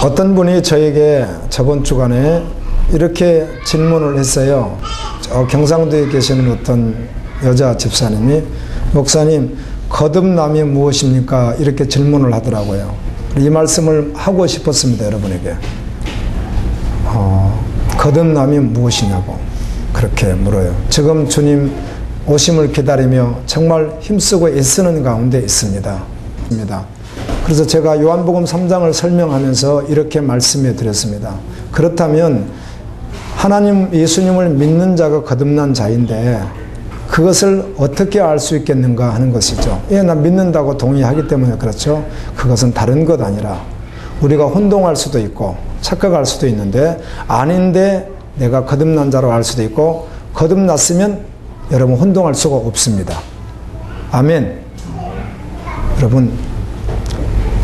어떤 분이 저에게 저번 주간에 이렇게 질문을 했어요. 경상도에 계시는 어떤 여자 집사님이, 목사님, 거듭남이 무엇입니까? 이렇게 질문을 하더라고요. 이 말씀을 하고 싶었습니다, 여러분에게. 거듭남이 무엇이냐고 그렇게 물어요. 지금 주님 오심을 기다리며 정말 힘쓰고 애쓰는 가운데 있습니다. 그래서 제가 요한복음 3장을 설명하면서 이렇게 말씀해 드렸습니다. 그렇다면 하나님 예수님을 믿는 자가 거듭난 자인데 그것을 어떻게 알 수 있겠는가 하는 것이죠. 예, 나 믿는다고 동의하기 때문에 그렇죠. 그것은 다른 것 아니라 우리가 혼동할 수도 있고 착각할 수도 있는데, 아닌데 내가 거듭난 자로 알 수도 있고, 거듭났으면 여러분 혼동할 수가 없습니다. 아멘. 여러분,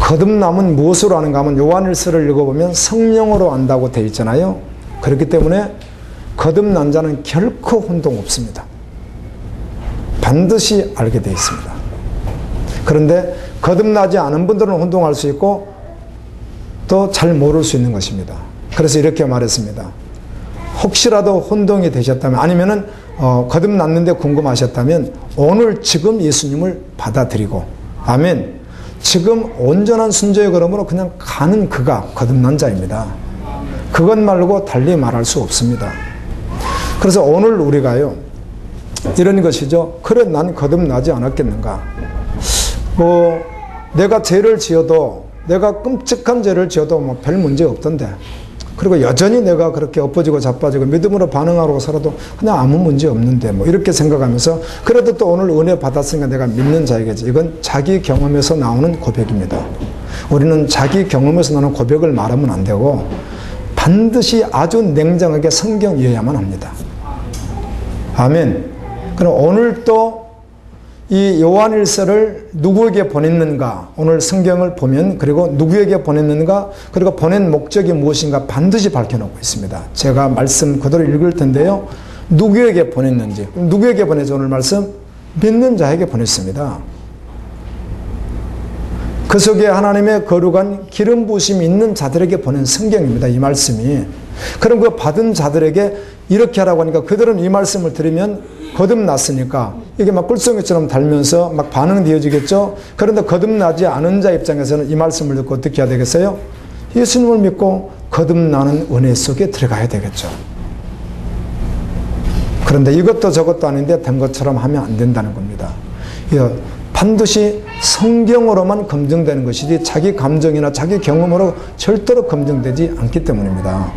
거듭남은 무엇으로 아는가 하면 요한일서를 읽어보면 성령으로 안다고 되어 있잖아요. 그렇기 때문에 거듭난 자는 결코 혼동 없습니다. 반드시 알게 되어 있습니다. 그런데 거듭나지 않은 분들은 혼동할 수 있고 또 잘 모를 수 있는 것입니다. 그래서 이렇게 말했습니다. 혹시라도 혼동이 되셨다면, 아니면은 거듭났는데 궁금하셨다면 오늘 지금 예수님을 받아들이고, 아멘, 지금 온전한 순종의 걸음으로 그냥 가는 그가 거듭난 자입니다. 그것 말고 달리 말할 수 없습니다. 그래서 오늘 우리가요, 이런 것이죠. 그래, 난 거듭나지 않았겠는가. 내가 죄를 지어도, 내가 끔찍한 죄를 지어도 뭐 별 문제 없던데, 그리고 여전히 내가 그렇게 엎어지고 자빠지고 믿음으로 반응하고 살아도 그냥 아무 문제 없는데, 뭐 이렇게 생각하면서 그래도 또 오늘 은혜 받았으니까 내가 믿는 자이겠지. 이건 자기 경험에서 나오는 고백입니다. 우리는 자기 경험에서 나오는 고백을 말하면 안 되고 반드시 아주 냉정하게 성경 이해야만 합니다. 아멘. 그럼 오늘 또 이 요한일서를 누구에게 보냈는가, 오늘 성경을 보면, 그리고 누구에게 보냈는가, 그리고 보낸 목적이 무엇인가 반드시 밝혀놓고 있습니다. 제가 말씀 그대로 읽을 텐데요, 누구에게 보냈는지. 누구에게 보내죠? 오늘 말씀 믿는 자에게 보냈습니다. 그 속에 하나님의 거룩한 기름 부으심이 있는 자들에게 보낸 성경입니다, 이 말씀이. 그럼 그 받은 자들에게 이렇게 하라고 하니까 그들은 이 말씀을 들으면 거듭났으니까 이게 막 꿀송이처럼 달면서 막 반응되어지겠죠. 그런데 거듭나지 않은 자 입장에서는 이 말씀을 듣고 어떻게 해야 되겠어요? 예수님을 믿고 거듭나는 은혜 속에 들어가야 되겠죠. 그런데 이것도 저것도 아닌데 된 것처럼 하면 안 된다는 겁니다. 반드시 성경으로만 검증되는 것이지 자기 감정이나 자기 경험으로 절대로 검증되지 않기 때문입니다.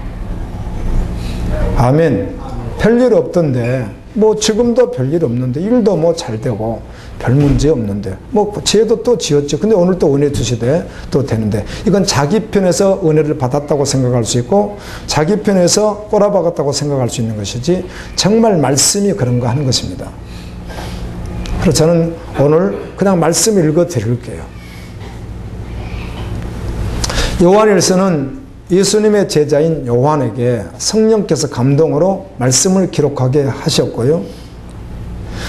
아멘. 별일 없던데, 뭐 지금도 별일 없는데, 일도 뭐 잘 되고 별 문제 없는데, 뭐 죄도 또 지었죠. 근데 오늘 또 은혜 주시되 또 되는데, 이건 자기 편에서 은혜를 받았다고 생각할 수 있고 자기 편에서 꼬라박았다고 생각할 수 있는 것이지 정말 말씀이 그런가 하는 것입니다. 그래서 저는 오늘 그냥 말씀 읽어 드릴게요. 요한일서는 예수님의 제자인 요한에게 성령께서 감동으로 말씀을 기록하게 하셨고요.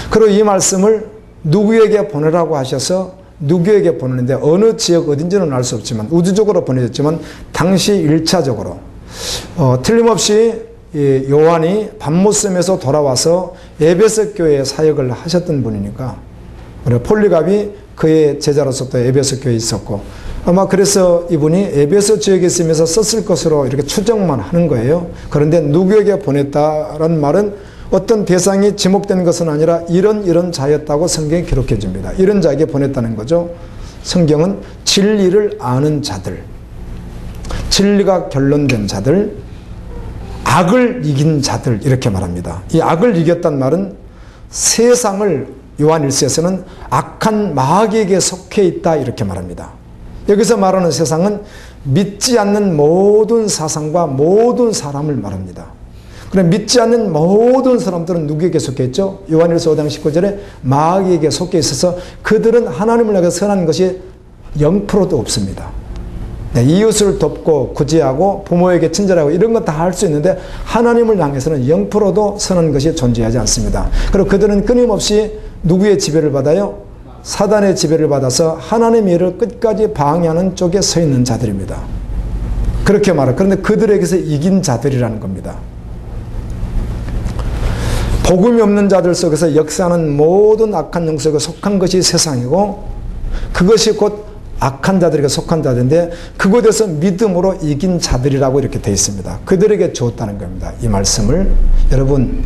그리고 이 말씀을 누구에게 보내라고 하셔서 누구에게 보내는데, 어느 지역 어딘지는 알 수 없지만 우주적으로 보내졌지만 당시 1차적으로 틀림없이 요한이 밤모섬에서 돌아와서 에베소 교회에 사역을 하셨던 분이니까, 우리 폴리갑이 그의 제자로서 또 에베소 교회에 있었고, 아마 그래서 이분이 에베소 지역에 있으면서 썼을 것으로 이렇게 추정만 하는 거예요. 그런데 누구에게 보냈다라는 말은 어떤 대상이 지목된 것은 아니라 이런 자였다고 성경이 기록해 줍니다. 이런 자에게 보냈다는 거죠. 성경은 진리를 아는 자들, 진리가 결론된 자들, 악을 이긴 자들, 이렇게 말합니다. 이 악을 이겼단 말은 세상을 요한일서에서는 악한 마귀에게 속해 있다, 이렇게 말합니다. 여기서 말하는 세상은 믿지 않는 모든 사상과 모든 사람을 말합니다. 그럼 믿지 않는 모든 사람들은 누구에게 속해 있죠? 요한일서 5장 19절에 마귀에게 속해 있어서 그들은 하나님을 향해 선한 것이 0%도 없습니다. 이웃을 돕고 구제하고 부모에게 친절하고 이런 거 다 할 수 있는데 하나님을 향해서는 0%도 선한 것이 존재하지 않습니다. 그리고 그들은 끊임없이 누구의 지배를 받아요? 사단의 지배를 받아서 하나님의 일을 끝까지 방해하는 쪽에 서 있는 자들입니다. 그렇게 말해요. 그런데 그들에게서 이긴 자들이라는 겁니다. 복음이 없는 자들 속에서 역사하는 모든 악한 영속에 속한 것이 세상이고 그것이 곧 악한 자들에게 속한 자들인데 그곳에서 믿음으로 이긴 자들이라고 이렇게 되어 있습니다. 그들에게 주었다는 겁니다. 이 말씀을 여러분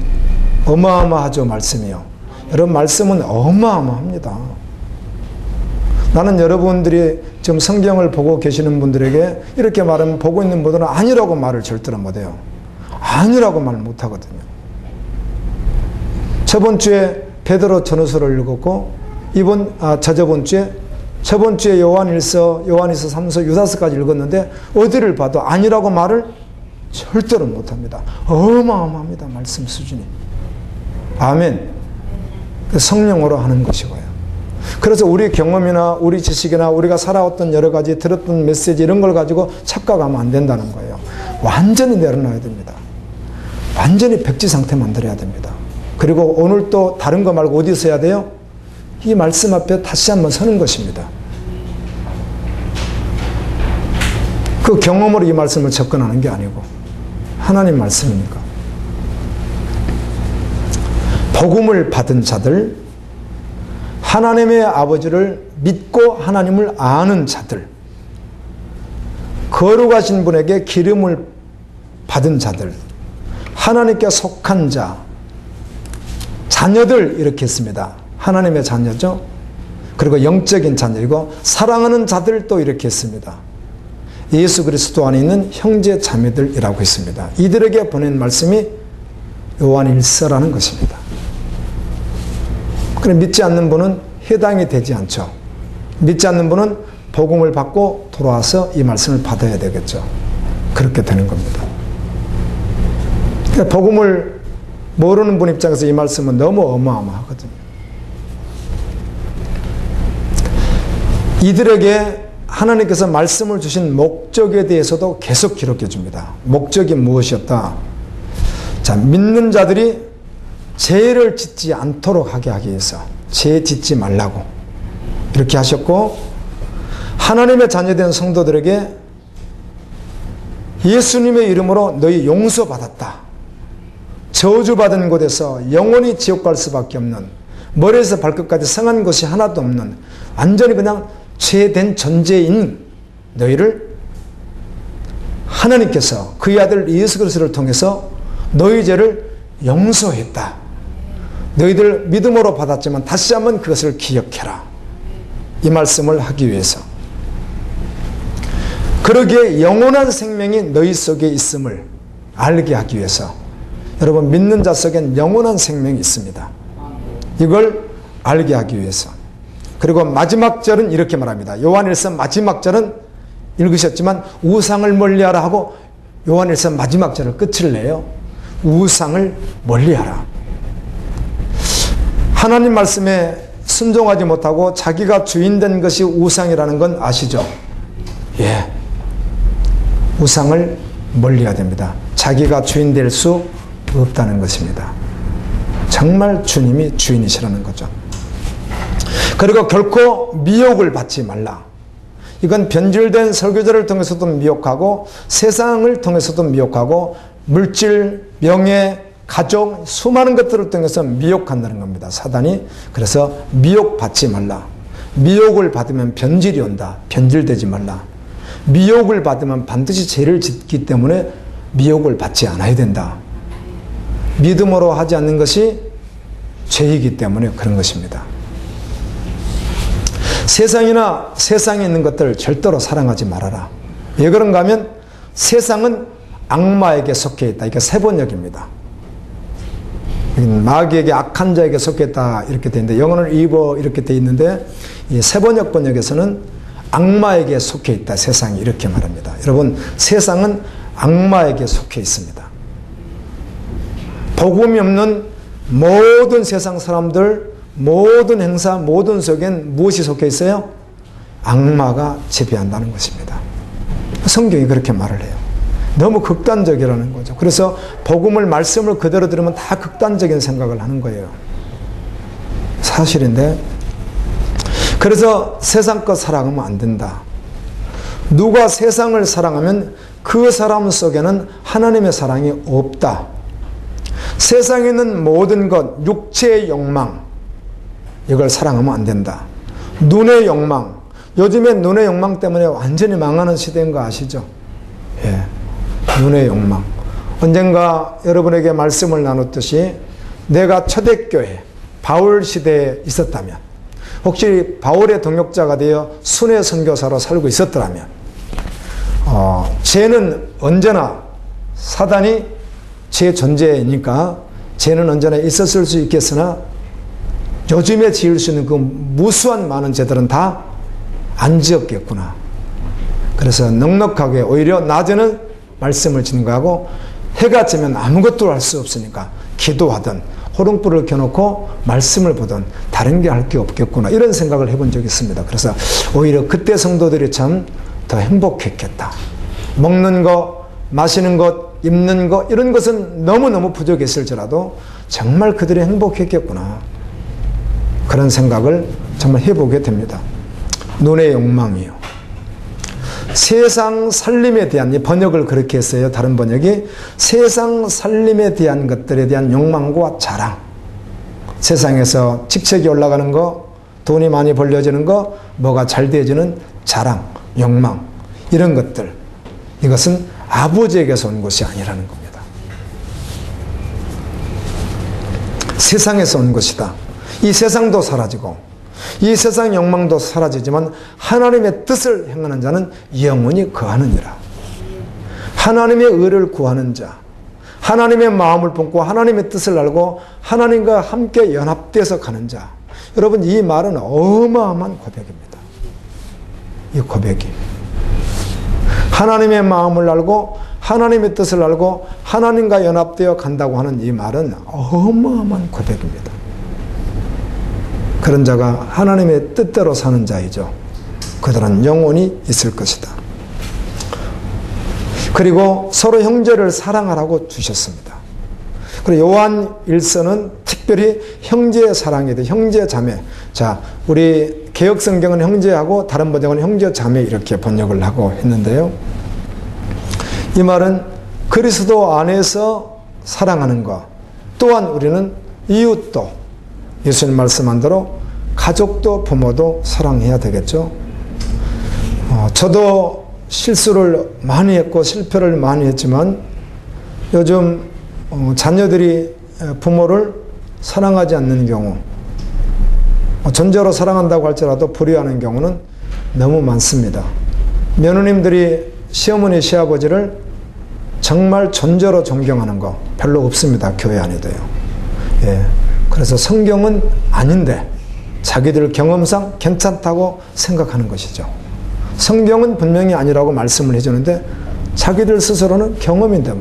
어마어마하죠. 말씀이요. 여러분 말씀은 어마어마합니다. 나는 여러분들이 지금 성경을 보고 계시는 분들에게 이렇게 말하면 보고 있는 분들은 아니라고 말을 절대로 못해요. 아니라고 말 못하거든요. 저번 주에 베드로 전후서를 읽었고 저번 주에 요한일서, 요한일서 3서, 유다서까지 읽었는데 어디를 봐도 아니라고 말을 절대로 못합니다. 어마어마합니다. 말씀 수준이. 아멘. 성령으로 하는 것이고요. 그래서 우리 경험이나 우리 지식이나 우리가 살아왔던 여러 가지 들었던 메시지 이런 걸 가지고 착각하면 안 된다는 거예요. 완전히 내려놔야 됩니다. 완전히 백지 상태 만들어야 됩니다. 그리고 오늘 또 다른 거 말고 어디서 해야 돼요? 이 말씀 앞에 다시 한번 서는 것입니다. 그 경험으로 이 말씀을 접근하는 게 아니고 하나님 말씀이니까. 복음을 받은 자들, 하나님의 아버지를 믿고 하나님을 아는 자들, 거룩하신 분에게 기름을 받은 자들, 하나님께 속한 자, 자녀들 이렇게 했습니다. 하나님의 자녀죠. 그리고 영적인 자녀이고 사랑하는 자들도 이렇게 했습니다. 예수 그리스도 안에 있는 형제 자매들이라고 했습니다. 이들에게 보낸 말씀이 요한일서라는 것입니다. 그럼 믿지 않는 분은 해당이 되지 않죠. 믿지 않는 분은 복음을 받고 돌아와서 이 말씀을 받아야 되겠죠. 그렇게 되는 겁니다. 그러니까 복음을 모르는 분 입장에서 이 말씀은 너무 어마어마하거든요. 이들에게 하나님께서 말씀을 주신 목적에 대해서도 계속 기록해 줍니다. 목적이 무엇이었다? 자, 믿는 자들이 죄를 짓지 않도록 하게 하기 위해서 죄 짓지 말라고 이렇게 하셨고, 하나님의 자녀된 성도들에게 예수님의 이름으로 너희 용서받았다. 저주받은 곳에서 영원히 지옥 갈 수밖에 없는, 머리에서 발끝까지 상한 것이 하나도 없는 완전히 그냥 죄된 존재인 너희를 하나님께서 그의 아들 예수 그리스도를 통해서 너희 죄를 용서했다. 너희들 믿음으로 받았지만 다시 한번 그것을 기억해라. 이 말씀을 하기 위해서, 그러기에 영원한 생명이 너희 속에 있음을 알게 하기 위해서, 여러분 믿는 자 속엔 영원한 생명이 있습니다. 이걸 알게 하기 위해서. 그리고 마지막 절은 이렇게 말합니다. 요한일서 마지막 절은 읽으셨지만 우상을 멀리하라 하고 요한일서 마지막 절을 끝을 내요. 우상을 멀리하라. 하나님 말씀에 순종하지 못하고 자기가 주인된 것이 우상이라는 건 아시죠? 예. 우상을 멀리해야 됩니다. 자기가 주인 될 수 없다는 것입니다. 정말 주님이 주인이시라는 거죠. 그리고 결코 미혹을 받지 말라. 이건 변질된 설교자를 통해서도 미혹하고 세상을 통해서도 미혹하고 물질, 명예, 가족, 수많은 것들을 통해서 미혹한다는 겁니다. 사단이. 그래서 미혹받지 말라. 미혹을 받으면 변질이 온다. 변질되지 말라. 미혹을 받으면 반드시 죄를 짓기 때문에 미혹을 받지 않아야 된다. 믿음으로 하지 않는 것이 죄이기 때문에 그런 것입니다. 세상이나 세상에 있는 것들을 절대로 사랑하지 말아라. 왜 그런가 하면 세상은 악마에게 속해 있다. 이게 세번역입니다. 마귀에게, 악한 자에게 속해 있다 이렇게 되어 있는데, 영어는 evil 이렇게 되어 있는데 이 세번역 번역에서는 악마에게 속해 있다. 세상이 이렇게 말합니다. 여러분 세상은 악마에게 속해 있습니다. 복음이 없는 모든 세상 사람들, 모든 행사, 모든 속엔 무엇이 속해 있어요? 악마가 지배한다는 것입니다. 성경이 그렇게 말을 해요. 너무 극단적이라는 거죠. 그래서 복음을, 말씀을 그대로 들으면 다 극단적인 생각을 하는 거예요. 사실인데, 그래서 세상 것 사랑하면 안 된다. 누가 세상을 사랑하면 그 사람 속에는 하나님의 사랑이 없다. 세상에 있는 모든 것, 육체의 욕망, 이걸 사랑하면 안 된다. 눈의 욕망, 요즘에 눈의 욕망 때문에 완전히 망하는 시대인 거 아시죠? 예, 눈의 욕망. 언젠가 여러분에게 말씀을 나눴듯이 내가 초대교회 바울 시대에 있었다면, 혹시 바울의 동역자가 되어 순회 선교사로 살고 있었더라면, 죄는 언제나, 사단이 제 존재니까 죄는 언제나 있었을 수 있겠으나 요즘에 지을 수 있는 그 무수한 많은 죄들은 다 안 지었겠구나. 그래서 넉넉하게 오히려 낮에는 말씀을 증거하고 해가 지면 아무것도 할 수 없으니까 기도하든 호롱불을 켜놓고 말씀을 보든 다른 게 할 게 없겠구나, 이런 생각을 해본 적이 있습니다. 그래서 오히려 그때 성도들이 참 더 행복했겠다. 먹는 것, 마시는 것, 입는 것, 이런 것은 너무너무 부족했을지라도 정말 그들이 행복했겠구나, 그런 생각을 정말 해보게 됩니다. 눈의 욕망이요. 세상 살림에 대한, 이 번역을 그렇게 했어요. 다른 번역이 세상 살림에 대한 것들에 대한 욕망과 자랑. 세상에서 직책이 올라가는 거, 돈이 많이 벌려지는 거, 뭐가 잘 되어지는 자랑, 욕망, 이런 것들, 이것은 아버지에게서 온 것이 아니라는 겁니다. 세상에서 온 것이다. 이 세상도 사라지고 이 세상 욕망도 사라지지만 하나님의 뜻을 행하는 자는 영원히 거하느니라. 하나님의 의를 구하는 자, 하나님의 마음을 품고 하나님의 뜻을 알고 하나님과 함께 연합돼서 가는 자. 여러분, 이 말은 어마어마한 고백입니다. 이 고백이 하나님의 마음을 알고 하나님의 뜻을 알고 하나님과 연합되어 간다고 하는 이 말은 어마어마한 고백입니다. 그런 자가 하나님의 뜻대로 사는 자이죠. 그들은 영원히 있을 것이다. 그리고 서로 형제를 사랑하라고 주셨습니다. 그리고 요한 1서는 특별히 형제의 사랑에 대해, 형제 자매. 자, 우리 개혁성경은 형제하고 다른 번역은 형제 자매 이렇게 번역을 하고 했는데요. 이 말은 그리스도 안에서 사랑하는 것, 또한 우리는 이웃도, 예수님 말씀한 대로 가족도 부모도 사랑해야 되겠죠. 저도 실수를 많이 했고 실패를 많이 했지만 요즘 자녀들이 부모를 사랑하지 않는 경우, 존재로 사랑한다고 할지라도 불의하는 경우는 너무 많습니다. 며느님들이 시어머니 시아버지를 정말 존재로 존경하는 거 별로 없습니다. 교회 안에도요. 예. 그래서 성경은 아닌데 자기들 경험상 괜찮다고 생각하는 것이죠. 성경은 분명히 아니라고 말씀을 해주는데 자기들 스스로는 경험인데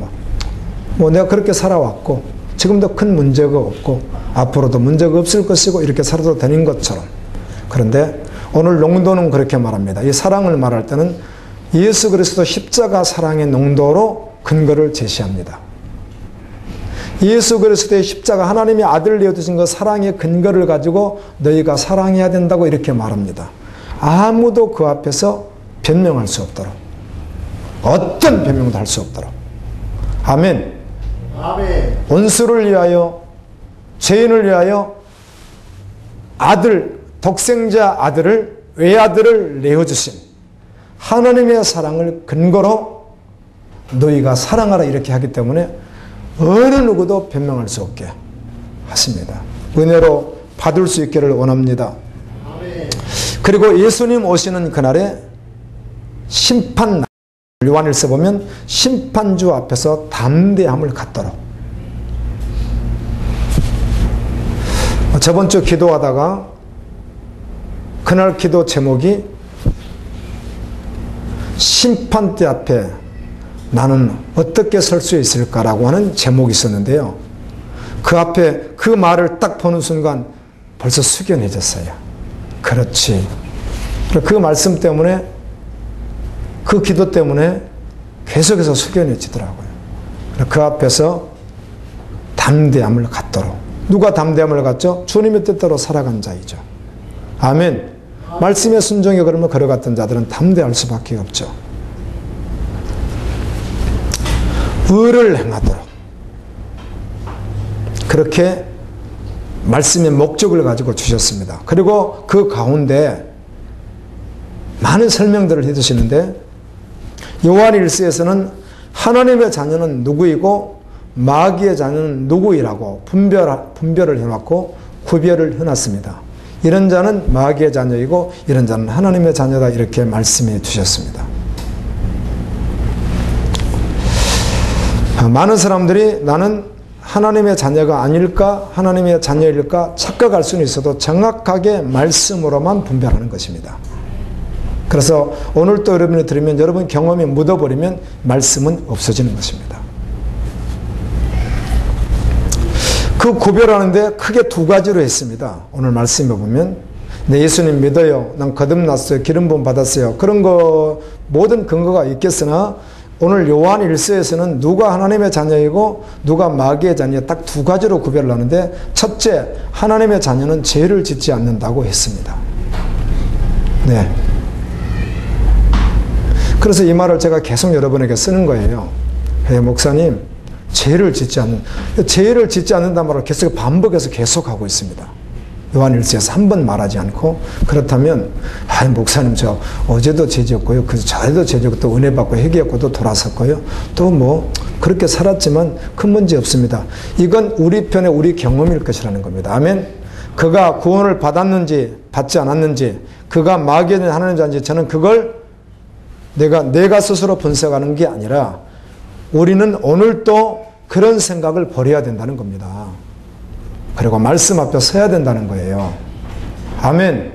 뭐 내가 그렇게 살아왔고 지금도 큰 문제가 없고 앞으로도 문제가 없을 것이고 이렇게 살아도 되는 것처럼. 그런데 오늘 농도는 그렇게 말합니다. 이 사랑을 말할 때는 예수 그리스도 십자가 사랑의 농도로 근거를 제시합니다. 예수 그리스도의 십자가, 하나님의 아들을 내어주신 그 사랑의 근거를 가지고 너희가 사랑해야 된다고 이렇게 말합니다. 아무도 그 앞에서 변명할 수 없도록, 어떤 변명도 할 수 없도록. 아멘. 아멘. 원수를 위하여, 죄인을 위하여 아들, 독생자 아들을, 외아들을 내어주신 하나님의 사랑을 근거로 너희가 사랑하라 이렇게 하기 때문에 어느 누구도 변명할 수 없게 하십니다. 은혜로 받을 수 있기를 원합니다. 아멘. 그리고 예수님 오시는 그날에 심판, 요한일서 보면 심판주 앞에서 담대함을 갖도록. 저번 주 기도하다가 그날 기도 제목이 심판대 앞에 나는 어떻게 설 수 있을까라고 하는 제목이 있었는데요. 그 앞에 그 말을 딱 보는 순간 벌써 숙연해졌어요. 그렇지. 그 말씀 때문에, 그 기도 때문에 계속해서 숙연해지더라고요. 그 앞에서 담대함을 갖도록. 누가 담대함을 갖죠? 주님의 뜻대로 살아간 자이죠. 아멘. 말씀에 순종해 그러면 걸어갔던 자들은 담대할 수밖에 없죠. 의를 행하도록 그렇게 말씀의 목적을 가지고 주셨습니다. 그리고 그 가운데 많은 설명들을 해주시는데 요한 1서에서는 하나님의 자녀는 누구이고 마귀의 자녀는 누구이라고 분별을 해놨고 구별을 해놨습니다. 이런 자는 마귀의 자녀이고 이런 자는 하나님의 자녀다 이렇게 말씀해 주셨습니다. 많은 사람들이 나는 하나님의 자녀가 아닐까 하나님의 자녀일까 착각할 수는 있어도 정확하게 말씀으로만 분별하는 것입니다. 그래서 오늘 또 여러분이 들으면 여러분 경험이 묻어버리면 말씀은 없어지는 것입니다. 그 구별하는데 크게 두 가지로 했습니다. 오늘 말씀에 보면 네, 예수님 믿어요. 난 거듭났어요. 기름 부음 받았어요. 그런 거 모든 근거가 있겠으나 오늘 요한 1서에서는 누가 하나님의 자녀이고 누가 마귀의 자녀 딱 두 가지로 구별을 하는데 첫째, 하나님의 자녀는 죄를 짓지 않는다고 했습니다. 네. 그래서 이 말을 제가 계속 여러분에게 쓰는 거예요. 목사님, 죄를 짓지 않는다는 말을 계속 반복해서 계속하고 있습니다. 요한 1서에서 한 번 말하지 않고 그렇다면 목사님 저 어제도 죄 지었고요. 저에도 죄 지었고 또 은혜 받고 회개했고 또 돌아섰고요. 또 뭐 그렇게 살았지만 큰 문제 없습니다. 이건 우리 편의 우리 경험일 것이라는 겁니다. 아멘. 그가 구원을 받았는지 받지 않았는지 그가 마귀의 하나님 자인지 저는 그걸 내가 스스로 분석하는 게 아니라 우리는 오늘도 그런 생각을 버려야 된다는 겁니다. 그리고 말씀 앞에 서야 된다는 거예요. 아멘.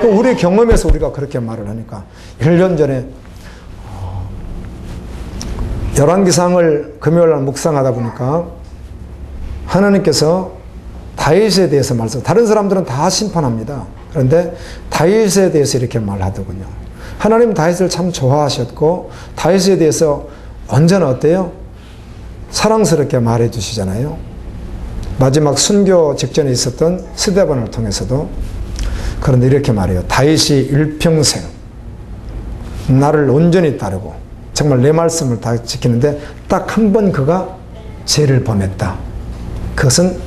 우리 경험에서 우리가 그렇게 말을 하니까 1년 전에 열왕기상을 금요일날 묵상하다 보니까 하나님께서 다윗에 대해서 말씀, 다른 사람들은 다 심판합니다. 그런데 다윗에 대해서 이렇게 말하더군요. 하나님 다윗을 참 좋아하셨고 다윗에 대해서 언제나 어때요? 사랑스럽게 말해 주시잖아요. 마지막 순교 직전에 있었던 스데반을 통해서도. 그런데 이렇게 말해요. 다윗이 일평생 나를 온전히 따르고 정말 내 말씀을 다 지키는데 딱 한 번 그가 죄를 범했다. 그것은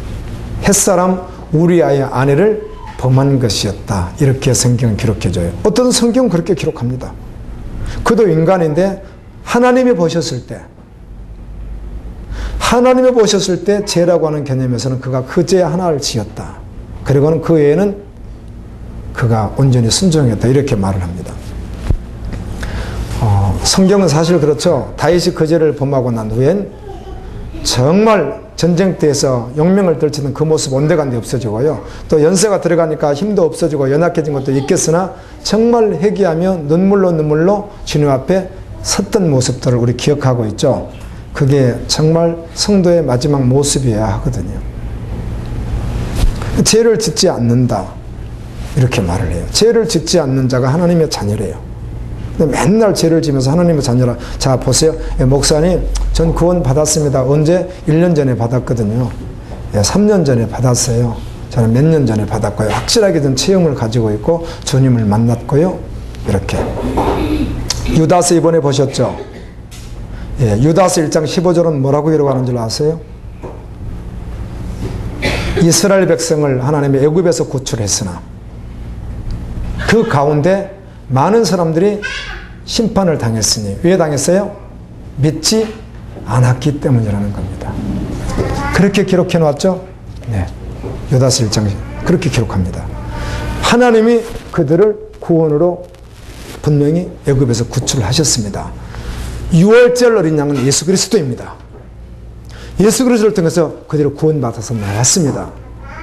햇사람 우리아의 아내를 범한 것이었다. 이렇게 성경은 기록해줘요. 어떤 성경은 그렇게 기록합니다. 그도 인간인데 하나님이 보셨을 때 죄라고 하는 개념에서는 그가 그 죄 하나를 지었다. 그리고는 그 외에는 그가 온전히 순종했다. 이렇게 말을 합니다. 성경은 사실 그렇죠. 다윗이 그 죄를 범하고 난 후엔 정말 전쟁터에서 용명을 떨치는 그 모습 온데간데 없어지고요. 또 연세가 들어가니까 힘도 없어지고 연약해진 것도 있겠으나 정말 회개하며 눈물로 주님 앞에 섰던 모습들을 우리 기억하고 있죠. 그게 정말 성도의 마지막 모습이어야 하거든요. 죄를 짓지 않는다. 이렇게 말을 해요. 죄를 짓지 않는 자가 하나님의 자녀래요. 근데 맨날 죄를 지면서 하나님의 자녀라. 자, 보세요. 목사님, 전 구원 받았습니다. 언제? 1년 전에 받았거든요. 3년 전에 받았어요. 저는 몇 년 전에 받았고요. 확실하게 된 체험을 가지고 있고 주님을 만났고요. 이렇게. 유다서 이번에 보셨죠? 유다서 1장 15절은 뭐라고 기록하는 줄 아세요? 이스라엘 백성을 하나님의 애굽에서 구출했으나 그 가운데 많은 사람들이 심판을 당했으니 왜 당했어요? 믿지 않았기 때문이라는 겁니다. 그렇게 기록해 놨죠? 네. 유다서 1장 그렇게 기록합니다. 하나님이 그들을 구원으로 분명히 애굽에서 구출하셨습니다. 6월절 어린 양은 예수 그리스도입니다. 예수 그리스도를 통해서 그들을 구원받아서 나왔습니다.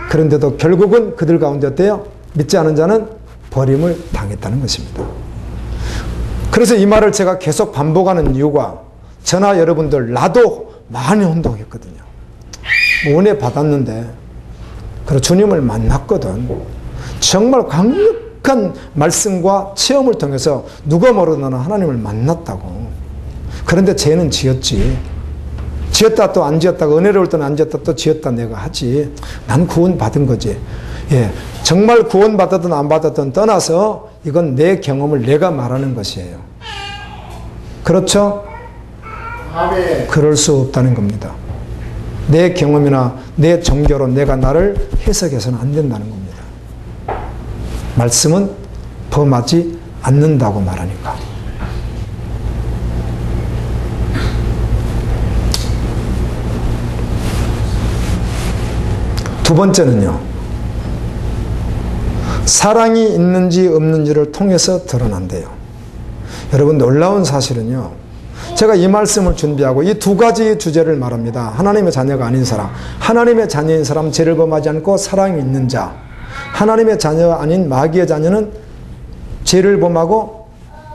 그런데도 결국은 그들 가운데 어때요? 믿지 않은 자는 버림을 당했다는 것입니다. 그래서 이 말을 제가 계속 반복하는 이유가 저나 여러분들 나도 많이 혼동했거든요. 은혜 받았는데 그리고 주님을 만났거든. 정말 강력한 말씀과 체험을 통해서 누가 모르도 나는 하나님을 만났다고. 그런데 죄는 지었지. 지었다 또 안 지었다가 은혜로울 때는 안 지었다 또 지었다 내가 하지. 난 구원 받은 거지. 정말 구원 받았든 안 받았든 떠나서 이건 내 경험을 내가 말하는 것이에요. 그렇죠? 아멘. 그럴 수 없다는 겁니다. 내 경험이나 내 종교로 내가 나를 해석해서는 안 된다는 겁니다. 말씀은 범하지 않는다고 말하니까. 두 번째는요. 사랑이 있는지 없는지를 통해서 드러난대요. 여러분 놀라운 사실은요. 제가 이 말씀을 준비하고 이 두 가지 주제를 말합니다. 하나님의 자녀가 아닌 사람, 하나님의 자녀인 사람 죄를 범하지 않고 사랑이 있는 자, 하나님의 자녀가 아닌 마귀의 자녀는 죄를 범하고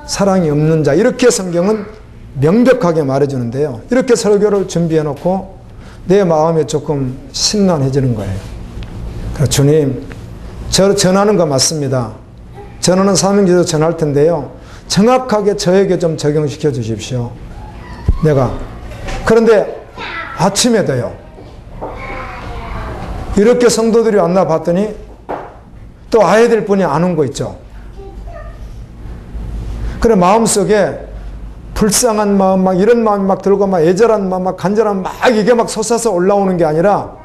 사랑이 없는 자, 이렇게 성경은 명백하게 말해주는데요. 이렇게 설교를 준비해놓고 내 마음이 조금 심란해지는 거예요. 그래서 주님, 저 전하는 거 맞습니다. 전하는 사명기도 전할 텐데요. 정확하게 저에게 좀 적용시켜 주십시오. 내가. 그런데 아침에도요. 이렇게 성도들이 왔나 봤더니 또 와야 될 분이 안 온 거 있죠. 그래 마음속에 불쌍한 마음, 막 이런 마음이 막 들고 막 애절한 마음, 막 간절한 막 이게 막 솟아서 올라오는 게 아니라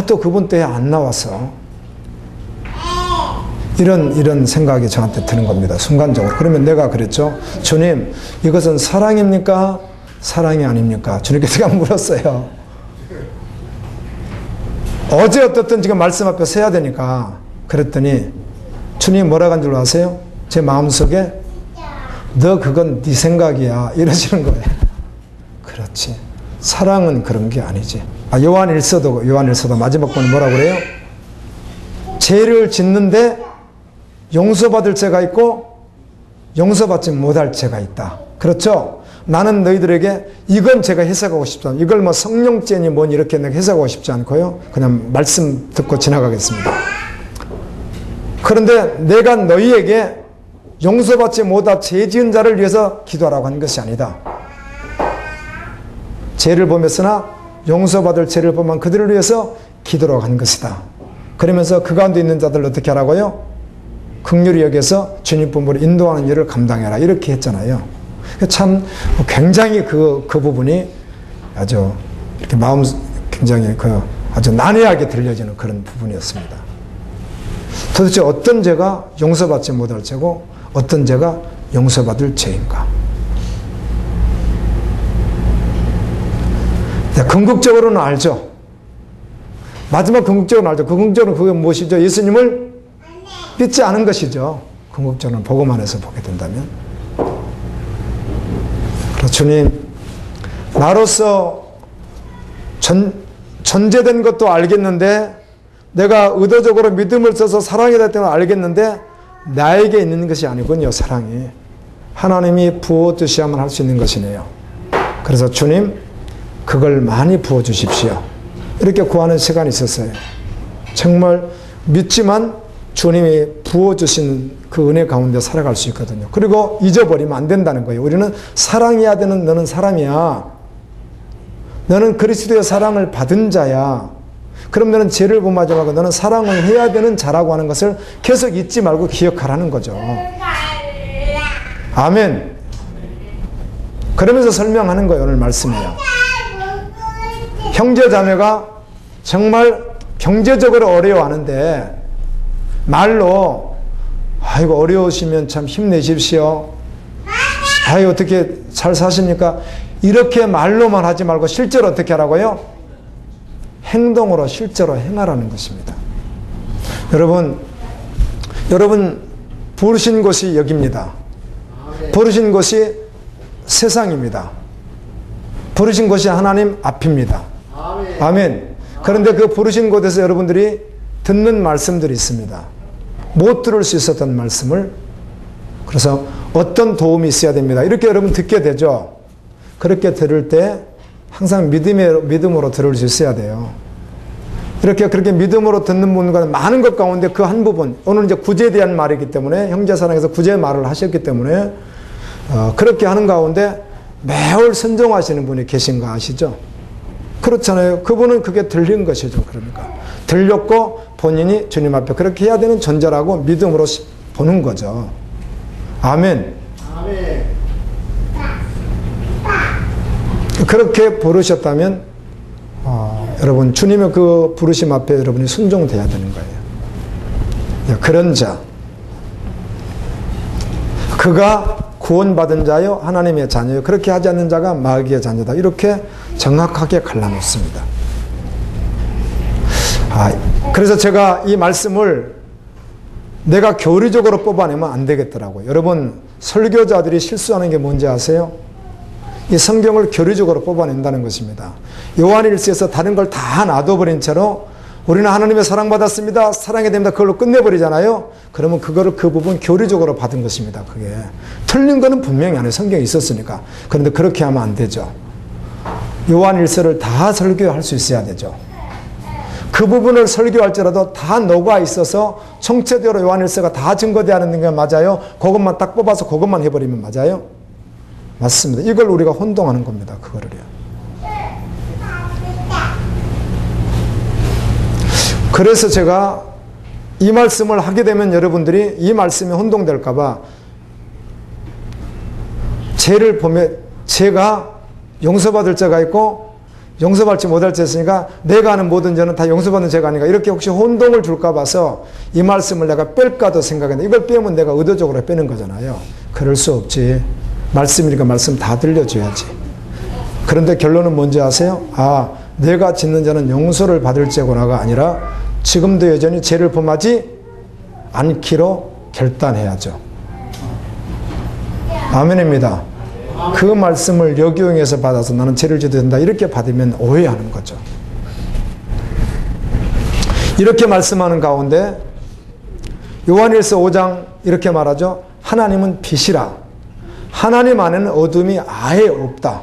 또 그분 때에 안 나왔어. 이런 생각이 저한테 드는 겁니다. 순간적으로. 그러면 내가 그랬죠. 주님, 이것은 사랑입니까? 사랑이 아닙니까? 주님께 제가 물었어요. 어제 어떻든 지금 말씀 앞에 서야 되니까. 그랬더니 주님 뭐라고 한 줄 아세요? 제 마음속에 너 그건 네 생각이야 이러시는 거예요. 그렇지. 사랑은 그런 게 아니지. 요한일서도 마지막 번에 뭐라고 그래요? 죄를 짓는데 용서받을 죄가 있고 용서받지 못할 죄가 있다. 그렇죠? 나는 너희들에게 이건 제가 해석하고 싶지 않아요. 이걸 뭐 성령죄니 뭐니 이렇게 내가 해석하고 싶지 않고요. 그냥 말씀 듣고 지나가겠습니다. 그런데 내가 너희에게 용서받지 못할 죄 지은 자를 위해서 기도하라고 한 것이 아니다. 죄를 범했으나 용서받을 죄를 범한 그들을 위해서 기도하라고 한 것이다. 그러면서 그 가운데 있는 자들을 어떻게 하라고요? 긍휼히 여겨서 주님 품으로 인도하는 일을 감당해라. 이렇게 했잖아요. 참 굉장히 그 부분이 아주 이렇게 마음 굉장히 아주 난해하게 들려지는 그런 부분이었습니다. 도대체 어떤 죄가 용서받지 못할 죄고 어떤 죄가 용서받을 죄인가? 궁극적으로는 알죠. 마지막 궁극적으로는 알죠. 궁극적으로는 그게 무엇이죠? 예수님을 믿지 않은 것이죠. 궁극적으로는 보고만 해서 보게 된다면. 주님, 나로서 존재된 것도 알겠는데 내가 의도적으로 믿음을 써서 사랑이 됐다는 걸 알겠는데 나에게 있는 것이 아니군요. 사랑이. 하나님이 부어주셔야만 할 수 있는 것이네요. 그래서 주님, 그걸 많이 부어주십시오. 이렇게 구하는 시간이 있었어요. 정말 믿지만 주님이 부어주신 그 은혜 가운데 살아갈 수 있거든요. 그리고 잊어버리면 안 된다는 거예요. 우리는 사랑해야 되는 너는 사람이야. 너는 그리스도의 사랑을 받은 자야. 그럼 너는 죄를 범하지 말고 너는 사랑을 해야 되는 자라고 하는 것을 계속 잊지 말고 기억하라는 거죠. 아멘. 그러면서 설명하는 거예요. 오늘 말씀이에요. 형제 자매가 정말 경제적으로 어려워하는데 말로 아이고 어려우시면 참 힘내십시오. 아이고 어떻게 잘 사십니까? 이렇게 말로만 하지 말고 실제로 어떻게 하라고요? 행동으로 실제로 행하라는 것입니다. 여러분 부르신 곳이 여기입니다. 부르신 곳이 세상입니다. 부르신 곳이 하나님 앞입니다. 아멘. 그런데 그 부르신 곳에서 여러분들이 듣는 말씀들이 있습니다. 못 들을 수 있었던 말씀을, 그래서 어떤 도움이 있어야 됩니다. 이렇게 여러분 듣게 되죠. 그렇게 들을 때 항상 믿음으로 들을 수 있어야 돼요. 그렇게 믿음으로 듣는 분과 많은 것 가운데 그 한 부분, 오늘 이제 구제에 대한 말이기 때문에 형제사랑에서 구제 말을 하셨기 때문에 그렇게 하는 가운데 매월 순종하시는 분이 계신 거 아시죠? 그렇잖아요. 그분은 그게 들린 것이죠. 그러니까 들렸고 본인이 주님 앞에 그렇게 해야 되는 존재라고 믿음으로 보는 거죠. 아멘. 아멘. 그렇게 부르셨다면 여러분 주님의 그 부르심 앞에 여러분이 순종돼야 되는 거예요. 그런 자, 그가 구원받은 자요 하나님의 자녀요 그렇게 하지 않는 자가 마귀의 자녀다. 이렇게 정확하게 갈라놓습니다. 그래서 제가 이 말씀을 내가 교리적으로 뽑아내면 안 되겠더라고요. 여러분 설교자들이 실수하는 게 뭔지 아세요? 이 성경을 교리적으로 뽑아낸다는 것입니다. 요한일서에서 다른 걸 다 놔둬버린 채로 우리는 하나님의 사랑받았습니다. 사랑해야 됩니다. 그걸로 끝내버리잖아요. 그러면 그거를 그 부분 교리적으로 받은 것입니다. 그게 틀린 거는 분명히 안에 성경에 있었으니까. 그런데 그렇게 하면 안 되죠. 요한일서를 다 설교할 수 있어야 되죠. 그 부분을 설교할지라도 다 녹아 있어서 총체적으로 요한일서가 다 증거되는 게 맞아요? 그것만 딱 뽑아서 그것만 해버리면 맞아요? 맞습니다. 이걸 우리가 혼동하는 겁니다. 그거를요. 그래서 제가 이 말씀을 하게 되면 여러분들이 이 말씀에 혼동될까봐 죄를 보면 죄가 용서받을 죄가 있고 용서받지 못할 죄 있으니까 내가 하는 모든 죄는 다 용서받는 죄가 아닌가 이렇게 혹시 혼동을 줄까 봐서 이 말씀을 내가 뺄까도 생각했는데 이걸 빼면 내가 의도적으로 빼는 거잖아요. 그럴 수 없지. 말씀이니까 말씀 다 들려줘야지. 그런데 결론은 뭔지 아세요? 내가 짓는 죄는 용서를 받을 죄구나가 아니라 지금도 여전히 죄를 범하지 않기로 결단해야죠. 아멘입니다. 그 말씀을 역용해서 받아서 나는 죄를 지어도 된다 이렇게 받으면 오해하는 거죠. 이렇게 말씀하는 가운데 요한일서 5장 이렇게 말하죠. 하나님은 빛이라 하나님 안에는 어둠이 아예 없다.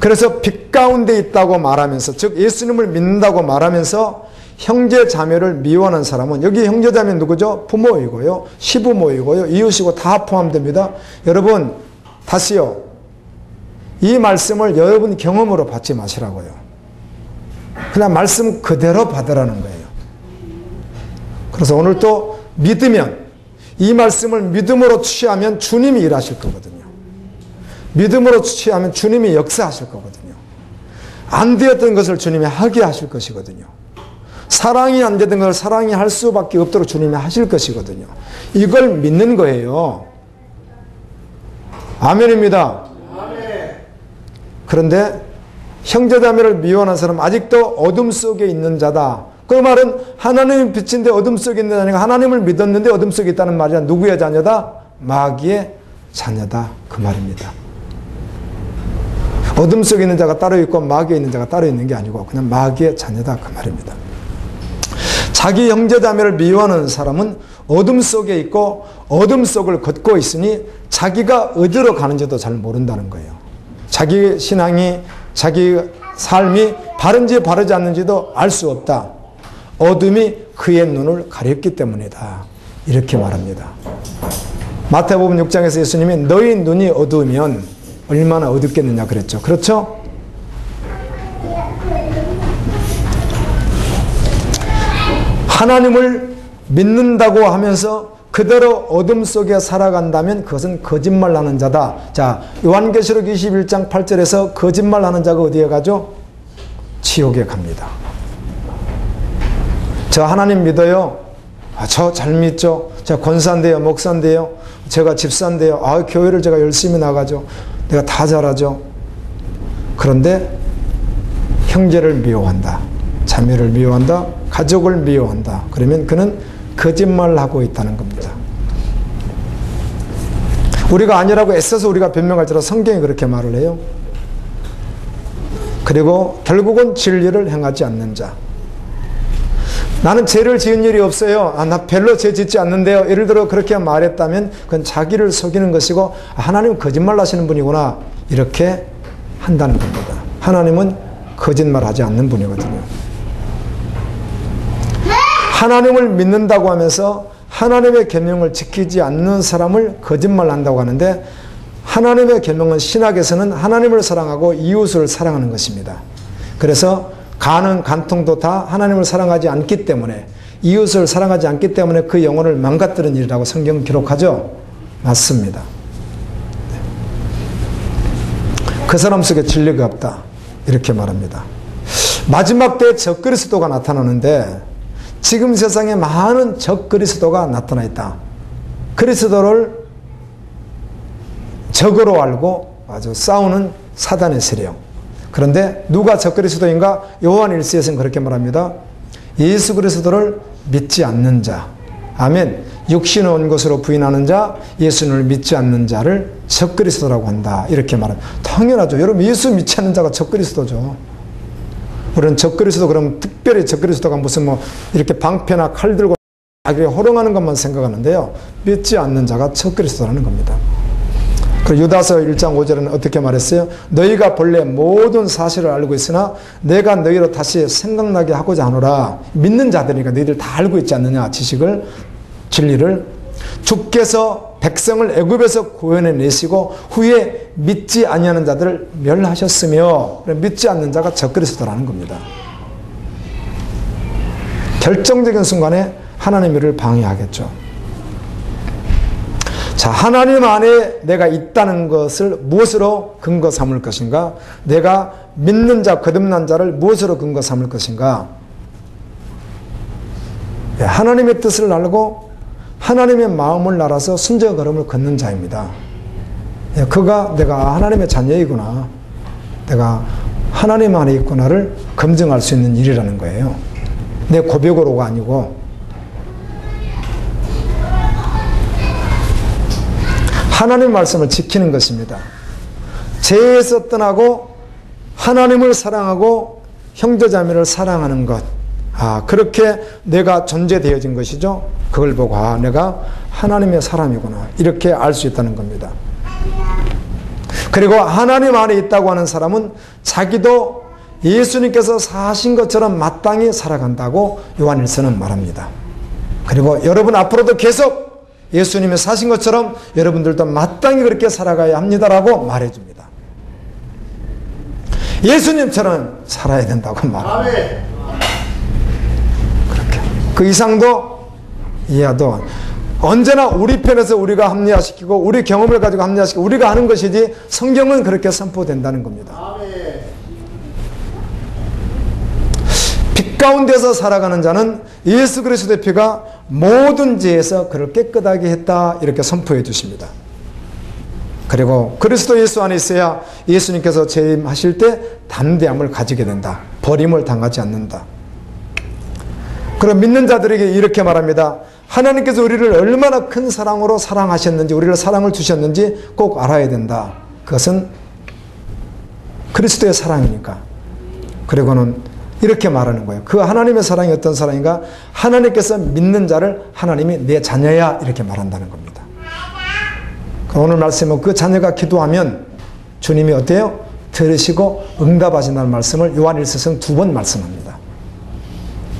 그래서 빛 가운데 있다고 말하면서 즉 예수님을 믿는다고 말하면서 형제 자매를 미워하는 사람은 여기 형제 자매 누구죠? 부모이고요. 시부모이고요. 이웃이고 다 포함됩니다. 여러분 다시요. 이 말씀을 여러분 경험으로 받지 마시라고요. 그냥 말씀 그대로 받으라는 거예요. 그래서 오늘 또 믿으면 이 말씀을 믿음으로 취하면 주님이 일하실 거거든요. 믿음으로 취하면 주님이 역사하실 거거든요. 안 되었던 것을 주님이 하게 하실 것이거든요. 사랑이 안 되던 것을 사랑이 할 수밖에 없도록 주님이 하실 것이거든요. 이걸 믿는 거예요. 아멘입니다. 아멘. 그런데 형제자매를 미워하는 사람 아직도 어둠 속에 있는 자다. 그 말은 하나님의 빛인데 어둠 속에 있는 자니까 하나님을 믿었는데 어둠 속에 있다는 말이야. 누구의 자녀다? 마귀의 자녀다. 그 말입니다. 어둠 속에 있는 자가 따로 있고 마귀에 있는 자가 따로 있는 게 아니고 그냥 마귀의 자녀다. 그 말입니다. 자기 형제자매를 미워하는 사람은 어둠 속에 있고 어둠 속을 걷고 있으니 자기가 어디로 가는지도 잘 모른다는 거예요. 자기 신앙이 자기 삶이 바른지 바르지 않는지도 알 수 없다. 어둠이 그의 눈을 가렸기 때문이다. 이렇게 말합니다. 마태복음 6장에서 예수님이 너희 눈이 어두우면 얼마나 어둡겠느냐 그랬죠. 그렇죠? 하나님을 믿는다고 하면서 그대로 어둠 속에 살아간다면 그것은 거짓말하는 자다. 자, 요한계시록 21장 8절에서 거짓말하는 자가 어디에 가죠? 지옥에 갑니다. 저 하나님 믿어요. 저 잘 믿죠. 제가 권사인데요, 목사인데요, 제가 집사인데요. 교회를 제가 열심히 나가죠. 내가 다 잘하죠. 그런데 형제를 미워한다. 자매를 미워한다. 가족을 미워한다. 그러면 그는 거짓말을 하고 있다는 겁니다. 우리가 아니라고 애써서 우리가 변명할지라도 성경이 그렇게 말을 해요. 그리고 결국은 진리를 행하지 않는 자. 나는 죄를 지은 일이 없어요. 나 별로 죄 짓지 않는데요. 예를 들어 그렇게 말했다면 그건 자기를 속이는 것이고 하나님은 거짓말 하시는 분이구나. 이렇게 한다는 겁니다. 하나님은 거짓말하지 않는 분이거든요. 하나님을 믿는다고 하면서 하나님의 계명을 지키지 않는 사람을 거짓말한다고 하는데 하나님의 계명은 신학에서는 하나님을 사랑하고 이웃을 사랑하는 것입니다. 그래서 간은 간통도 다 하나님을 사랑하지 않기 때문에 이웃을 사랑하지 않기 때문에 그 영혼을 망가뜨린 일이라고 성경은 기록하죠. 맞습니다. 그 사람 속에 진리가 없다. 이렇게 말합니다. 마지막 때에 적그리스도가 나타나는데 지금 세상에 많은 적그리스도가 나타나 있다. 그리스도를 적으로 알고 아주 싸우는 사단의 세력. 그런데 누가 적그리스도인가? 요한 1서에서는 그렇게 말합니다. 예수 그리스도를 믿지 않는 자. 아멘. 육신을 온 것으로 부인하는 자, 예수님을 믿지 않는 자를 적그리스도라고 한다. 이렇게 말합니다. 당연하죠. 여러분 예수 믿지 않는 자가 적그리스도죠. 우리는 적그리스도 그러면 특별히 적그리스도가 무슨 뭐 이렇게 방패나 칼 들고 호령하는 것만 생각하는데요. 믿지 않는 자가 적그리스도라는 겁니다. 그 유다서 1장 5절에는 어떻게 말했어요? 너희가 본래 모든 사실을 알고 있으나 내가 너희로 다시 생각나게 하고자 하노라. 믿는 자들이니까 너희들 다 알고 있지 않느냐. 지식을, 진리를. 주께서 백성을 애굽에서 구원해 내시고 후에 믿지 아니하는 자들을 멸하셨으며 믿지 않는 자가 적그리스도라는 겁니다. 결정적인 순간에 하나님의 일을 방해하겠죠. 자, 하나님 안에 내가 있다는 것을 무엇으로 근거 삼을 것인가? 내가 믿는 자, 거듭난 자를 무엇으로 근거 삼을 것인가? 하나님의 뜻을 알고 하나님의 마음을 알아서 순종의 걸음을 걷는 자입니다. 그가 내가 하나님의 자녀이구나, 내가 하나님 안에 있구나를 검증할 수 있는 일이라는 거예요. 내 고백으로가 아니고. 하나님 말씀을 지키는 것입니다. 죄에서 떠나고 하나님을 사랑하고 형제자매를 사랑하는 것. 그렇게 내가 존재되어진 것이죠. 그걸 보고 내가 하나님의 사람이구나, 이렇게 알 수 있다는 겁니다. 그리고 하나님 안에 있다고 하는 사람은 자기도 예수님께서 사신 것처럼 마땅히 살아간다고 요한 1서는 말합니다. 그리고 여러분 앞으로도 계속 예수님이 사신 것처럼 여러분들도 마땅히 그렇게 살아가야 합니다라고 말해줍니다. 예수님처럼 살아야 된다고 말합니다. 그렇게. 그 이상도 이하도 언제나 우리 편에서 우리가 합리화시키고 우리 경험을 가지고 합리화시키고 우리가 하는 것이지 성경은 그렇게 선포된다는 겁니다. 빛 가운데서 살아가는 자는 예수 그리스도의 피가 모든 죄에서 그를 깨끗하게 했다, 이렇게 선포해 주십니다. 그리고 그리스도 예수 안에 있어야 예수님께서 재림하실 때 담대함을 가지게 된다. 버림을 당하지 않는다. 그럼 믿는 자들에게 이렇게 말합니다. 하나님께서 우리를 얼마나 큰 사랑으로 사랑하셨는지, 우리를 사랑을 주셨는지 꼭 알아야 된다. 그것은 그리스도의 사랑이니까. 그리고는 이렇게 말하는 거예요. 그 하나님의 사랑이 어떤 사랑인가? 하나님께서 믿는 자를 하나님이 내 자녀야, 이렇게 말한다는 겁니다. 오늘 말씀은 그 자녀가 기도하면 주님이 어때요? 들으시고 응답하신다는 말씀을 요한 1서에서는 2번 말씀합니다.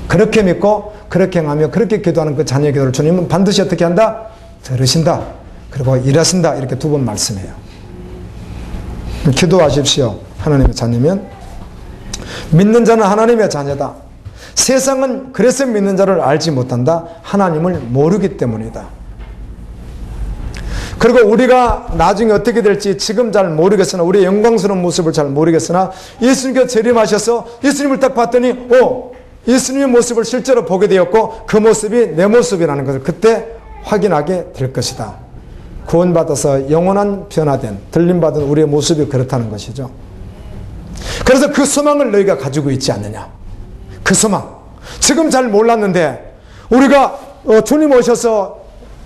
그렇게 믿고 그렇게 행하며 그렇게 기도하는 그 자녀의 기도를 주님은 반드시 어떻게 한다? 들으신다. 그리고 일하신다. 이렇게 2번 말씀해요. 기도하십시오. 하나님의 자녀면. 믿는 자는 하나님의 자녀다. 세상은 그래서 믿는 자를 알지 못한다. 하나님을 모르기 때문이다. 그리고 우리가 나중에 어떻게 될지 지금 잘 모르겠으나, 우리의 영광스러운 모습을 잘 모르겠으나, 예수님께서 재림하셔서 예수님을 딱 봤더니 예수님의 모습을 실제로 보게 되었고 그 모습이 내 모습이라는 것을 그때 확인하게 될 것이다. 구원받아서 영원한 변화된, 들림받은 우리의 모습이 그렇다는 것이죠. 그래서 그 소망을 너희가 가지고 있지 않느냐. 그 소망. 지금 잘 몰랐는데 우리가 주님 오셔서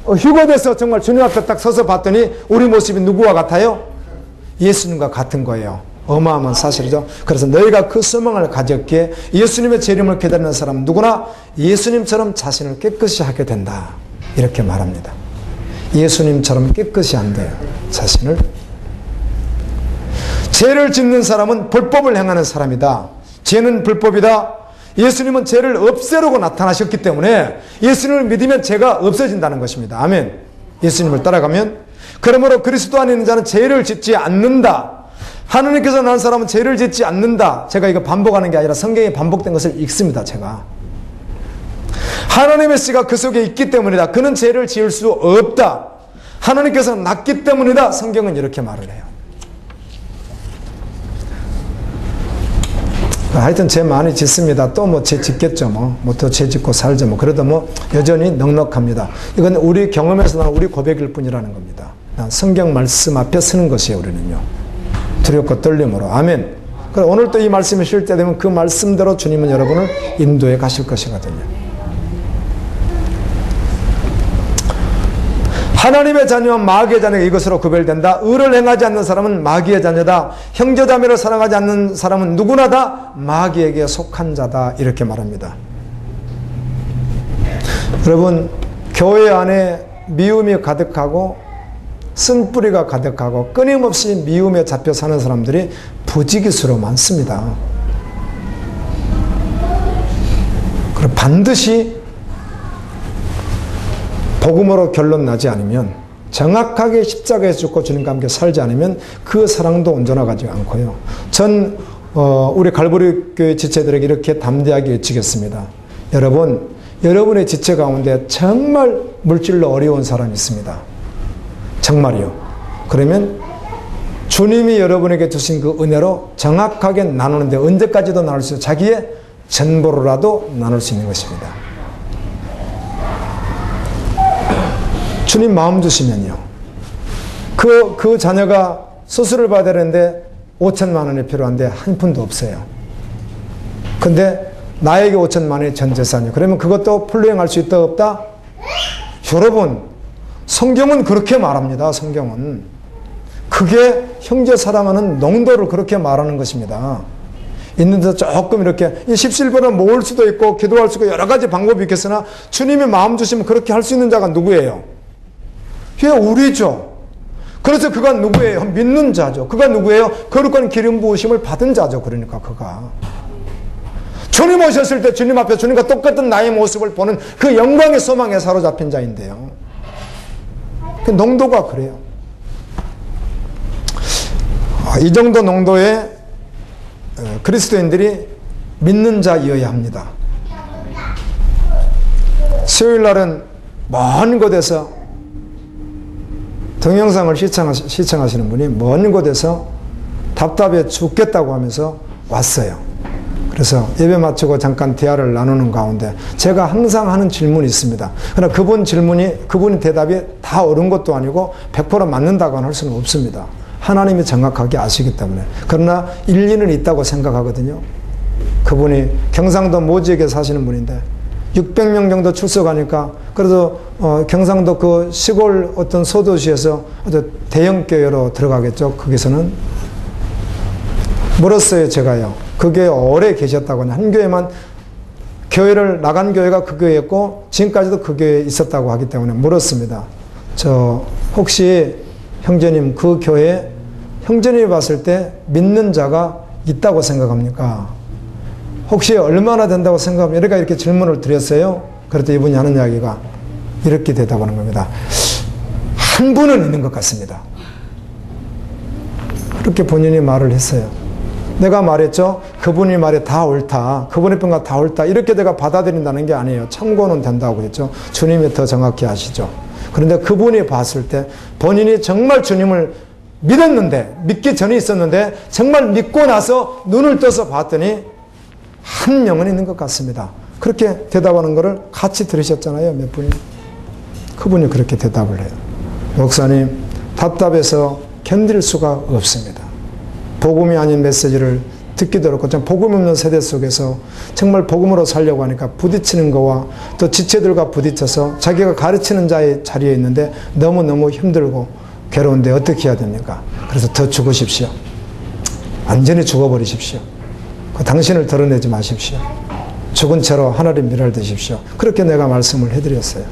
휴거돼서 정말 주님 앞에 딱 서서 봤더니 우리 모습이 누구와 같아요? 예수님과 같은 거예요. 어마어마한 사실이죠. 그래서 너희가 그 소망을 가졌기에 예수님의 재림을 기다리는 사람 누구나 예수님처럼 자신을 깨끗이 하게 된다, 이렇게 말합니다. 예수님처럼 깨끗이 안 돼요, 자신을. 죄를 짓는 사람은 불법을 행하는 사람이다. 죄는 불법이다. 예수님은 죄를 없애려고 나타나셨기 때문에 예수님을 믿으면 죄가 없어진다는 것입니다. 아멘. 예수님을 따라가면. 그러므로 그리스도 안에 있는 자는 죄를 짓지 않는다. 하느님께서 난 사람은 죄를 짓지 않는다. 제가 이거 반복하는 게 아니라 성경에 반복된 것을 읽습니다, 제가. 하나님의 씨가 그 속에 있기 때문이다. 그는 죄를 지을 수 없다. 하나님께서 낳기 때문이다. 성경은 이렇게 말을 해요. 하여튼 죄 많이 짓습니다. 또 뭐 죄 짓겠죠. 뭐 또 죄 짓고 살죠. 뭐 그래도 뭐 여전히 넉넉합니다. 이건 우리 경험에서 나온 우리 고백일 뿐이라는 겁니다. 성경 말씀 앞에 서는 것이에요. 우리는요. 두렵고 떨림으로. 아멘. 그럼 오늘 또 이 말씀이 쉴 때 되면 그 말씀대로 주님은 여러분을 인도해 가실 것이거든요. 하나님의 자녀와 마귀의 자녀가 이것으로 구별된다. 의를 행하지 않는 사람은 마귀의 자녀다. 형제자매를 사랑하지 않는 사람은 누구나 다 마귀에게 속한 자다. 이렇게 말합니다. 여러분, 교회 안에 미움이 가득하고 쓴뿌리가 가득하고 끊임없이 미움에 잡혀 사는 사람들이 부지기수로 많습니다. 그리고 반드시 복음으로 결론 나지 않으면, 정확하게 십자가에서 죽고 주님과 함께 살지 않으면 그 사랑도 온전하지 않고요. 전 우리 갈보리 교회 지체들에게 이렇게 담대하게 외치겠습니다. 여러분, 여러분의 지체 가운데 정말 물질로 어려운 사람이 있습니다. 정말이요. 그러면 주님이 여러분에게 주신 그 은혜로 정확하게 나누는데 언제까지도 나눌 수 있어요. 자기의 전부로라도 나눌 수 있는 것입니다. 주님 마음 주시면요. 그 자녀가 수술을 받아야 되는데 5천만 원이 필요한데 한 푼도 없어요. 근데 나에게 5천만 원이 전 재산이요. 그러면 그것도 풀로행할 수 있다 없다? 여러분, 성경은 그렇게 말합니다. 성경은. 그게 형제 사랑하는 농도를 그렇게 말하는 것입니다. 있는데 조금 이렇게 십실보다 모을 수도 있고 기도할 수 있고 여러 가지 방법이 있겠으나 주님이 마음 주시면 그렇게 할 수 있는 자가 누구예요? 예, 우리죠. 그래서 그가 누구예요? 믿는 자죠. 그가 누구예요? 거룩한 기름 부으심을 받은 자죠. 그러니까 그가. 주님 오셨을 때 주님 앞에 주님과 똑같은 나의 모습을 보는 그 영광의 소망에 사로잡힌 자인데요. 그 농도가 그래요. 이 정도 농도의 그리스도인들이 믿는 자이어야 합니다. 수요일 날은 먼 곳에서 동영상을 시청하시는 분이 먼 곳에서 답답해 죽겠다고 하면서 왔어요. 그래서 예배 마치고 잠깐 대화를 나누는 가운데 제가 항상 하는 질문이 있습니다. 그러나 그분이 대답이 다 옳은 것도 아니고 100% 맞는다고 할 수는 없습니다. 하나님이 정확하게 아시기 때문에. 그러나 일리는 있다고 생각하거든요. 그분이 경상도 모지역에 사시는 분인데 600명 정도 출석하니까 그래도 경상도 그 시골 어떤 소도시에서 아주 대형 교회로 들어가겠죠. 거기서는 물었어요. 제가요. 그 교회 오래 계셨다고. 한 교회만 교회를 나간 교회가 그 교회였고 지금까지도 그 교회에 있었다고 하기 때문에 물었습니다. 혹시 형제님 그 교회에 형제님이 봤을 때 믿는 자가 있다고 생각합니까? 혹시 얼마나 된다고 생각합니까? 이렇게 질문을 드렸어요. 그랬더니 이분이 하는 이야기가 이렇게 대답하는 겁니다. 한 분은 있는 것 같습니다. 그렇게 본인이 말을 했어요. 내가 말했죠. 그분이 말이 다 옳다. 그분의 평가 다 옳다. 이렇게 내가 받아들인다는 게 아니에요. 참고는 된다고 했죠. 주님이 더 정확히 아시죠. 그런데 그분이 봤을 때 본인이 정말 주님을 믿었는데, 믿기 전에 있었는데 정말 믿고 나서 눈을 떠서 봤더니 한 명은 있는 것 같습니다. 그렇게 대답하는 것을 같이 들으셨잖아요. 몇 분이. 그분이 그렇게 대답을 해요. 목사님, 답답해서 견딜 수가 없습니다. 복음이 아닌 메시지를 듣기도 어렵고 복음 없는 세대 속에서 정말 복음으로 살려고 하니까 부딪히는 거와 또 지체들과 부딪혀서 자기가 가르치는 자의 자리에 있는데 너무너무 힘들고 괴로운데 어떻게 해야 됩니까? 그래서 더 죽으십시오. 완전히 죽어버리십시오. 당신을 드러내지 마십시오. 죽은 채로 하늘의 미랄 드십시오. 그렇게 내가 말씀을 해드렸어요.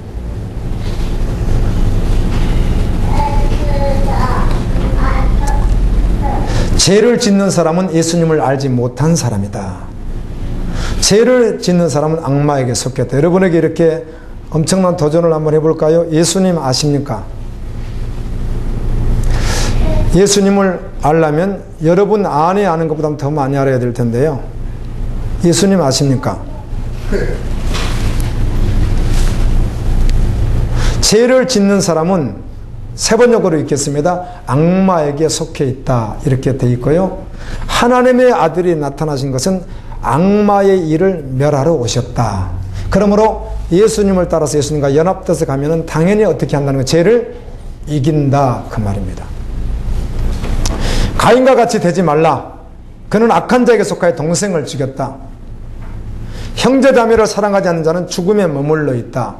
죄를 짓는 사람은 예수님을 알지 못한 사람이다. 죄를 짓는 사람은 악마에게 속했다. 여러분에게 이렇게 엄청난 도전을 한번 해볼까요? 예수님 아십니까? 예수님을 알려면 여러분 안에 아는 것보다 더 많이 알아야 될 텐데요. 예수님 아십니까? 죄를 짓는 사람은 세 번역으로 읽겠습니다. 악마에게 속해 있다 이렇게 돼 있고요. 하나님의 아들이 나타나신 것은 악마의 일을 멸하러 오셨다. 그러므로 예수님을 따라서 예수님과 연합돼서 가면은 당연히 어떻게 한다는 거, 죄를 이긴다 그 말입니다. 가인과 같이 되지 말라. 그는 악한 자에게 속하여 동생을 죽였다. 형제자매를 사랑하지 않는 자는 죽음에 머물러 있다.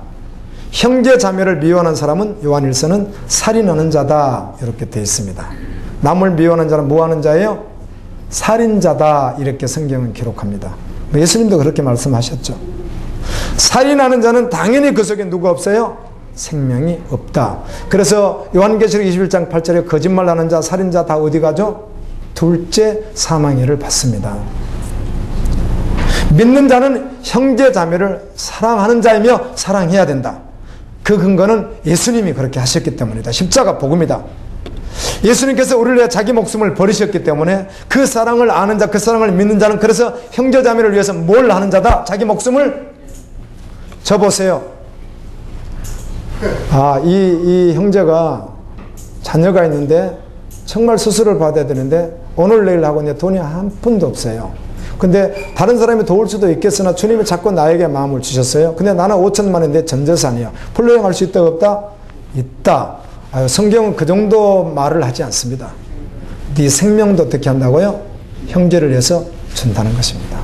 형제자매를 미워하는 사람은 요한일서는 살인하는 자다 이렇게 되어 있습니다. 남을 미워하는 자는 뭐하는 자예요? 살인자다 이렇게 성경은 기록합니다. 예수님도 그렇게 말씀하셨죠. 살인하는 자는 당연히 그 속에 누가 없어요? 생명이 없다. 그래서 요한계시록 21장 8절에 거짓말하는 자, 살인자 다 어디 가죠? 둘째 사망해를 받습니다. 믿는 자는 형제 자매를 사랑하는 자이며 사랑해야 된다. 그 근거는 예수님이 그렇게 하셨기 때문이다. 십자가 복음이다. 예수님께서 우리를 위해 자기 목숨을 버리셨기 때문에 그 사랑을 아는 자, 그 사랑을 믿는 자는 그래서 형제 자매를 위해서 뭘 하는 자다? 자기 목숨을 줘보세요. 이 형제가 자녀가 있는데 정말 수술을 받아야 되는데 오늘 내일 하고 이제 돈이 한 푼도 없어요. 근데 다른 사람이 도울 수도 있겠으나 주님이 자꾸 나에게 마음을 주셨어요. 근데 나는 5천만 원이 내 전재산이야. 풀로행할 수 있다 없다? 있다. 성경은 그 정도 말을 하지 않습니다. 네 생명도 어떻게 한다고요? 형제를 위해서 준다는 것입니다.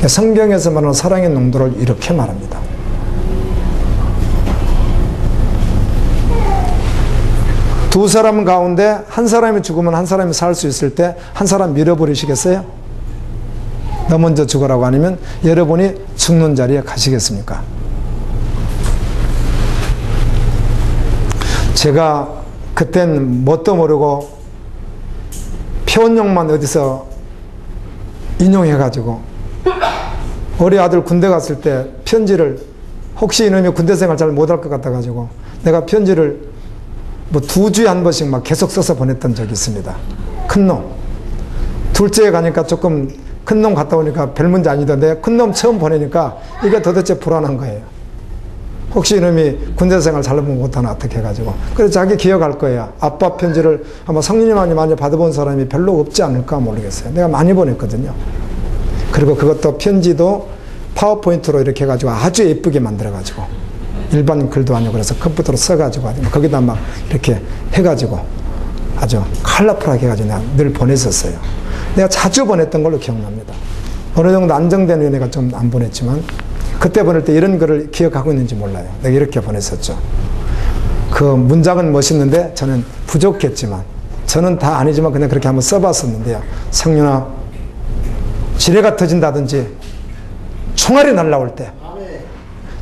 성경에서 말하는 사랑의 농도를 이렇게 말합니다. 두 사람 가운데 한 사람이 죽으면 한 사람이 살 수 있을 때 한 사람 밀어버리시겠어요? 너 먼저 죽으라고 아니면 여러분이 죽는 자리에 가시겠습니까? 제가 그땐 뭣도 모르고 표현용만 어디서 인용해가지고 우리 아들 군대 갔을 때 편지를 혹시 이놈이 군대 생활 잘 못할 것 같아가지고 내가 편지를 뭐 2주에 한 번씩 막 계속 써서 보냈던 적이 있습니다. 큰 놈. 둘째에 가니까 조금 큰 놈 갔다 오니까 별 문제 아니던데 큰 놈 처음 보내니까 이게 도대체 불안한 거예요. 혹시 이놈이 군대 생활 잘 못하나 어떻게 해가지고. 그래서 자기 기억할 거예요. 아빠 편지를 아마 성령님이 많이 받아본 사람이 별로 없지 않을까 모르겠어요. 내가 많이 보냈거든요. 그리고 그것도 편지도 파워포인트로 이렇게 해가지고 아주 예쁘게 만들어가지고 일반 글도 아니고 그래서 컴퓨터로 써가지고 거기다 막 이렇게 해가지고 아주 컬러풀하게 해가지고 내가 늘 보냈었어요. 내가 자주 보냈던 걸로 기억납니다. 어느 정도 안정된 후에 내가 좀 안 보냈지만 그때 보낼 때 이런 글을 기억하고 있는지 몰라요. 내가 이렇게 보냈었죠. 그 문장은 멋있는데 저는 부족했지만 저는 다 아니지만 그냥 그렇게 한번 써봤었는데요. 성윤아, 지뢰가 터진다든지 총알이 날라올 때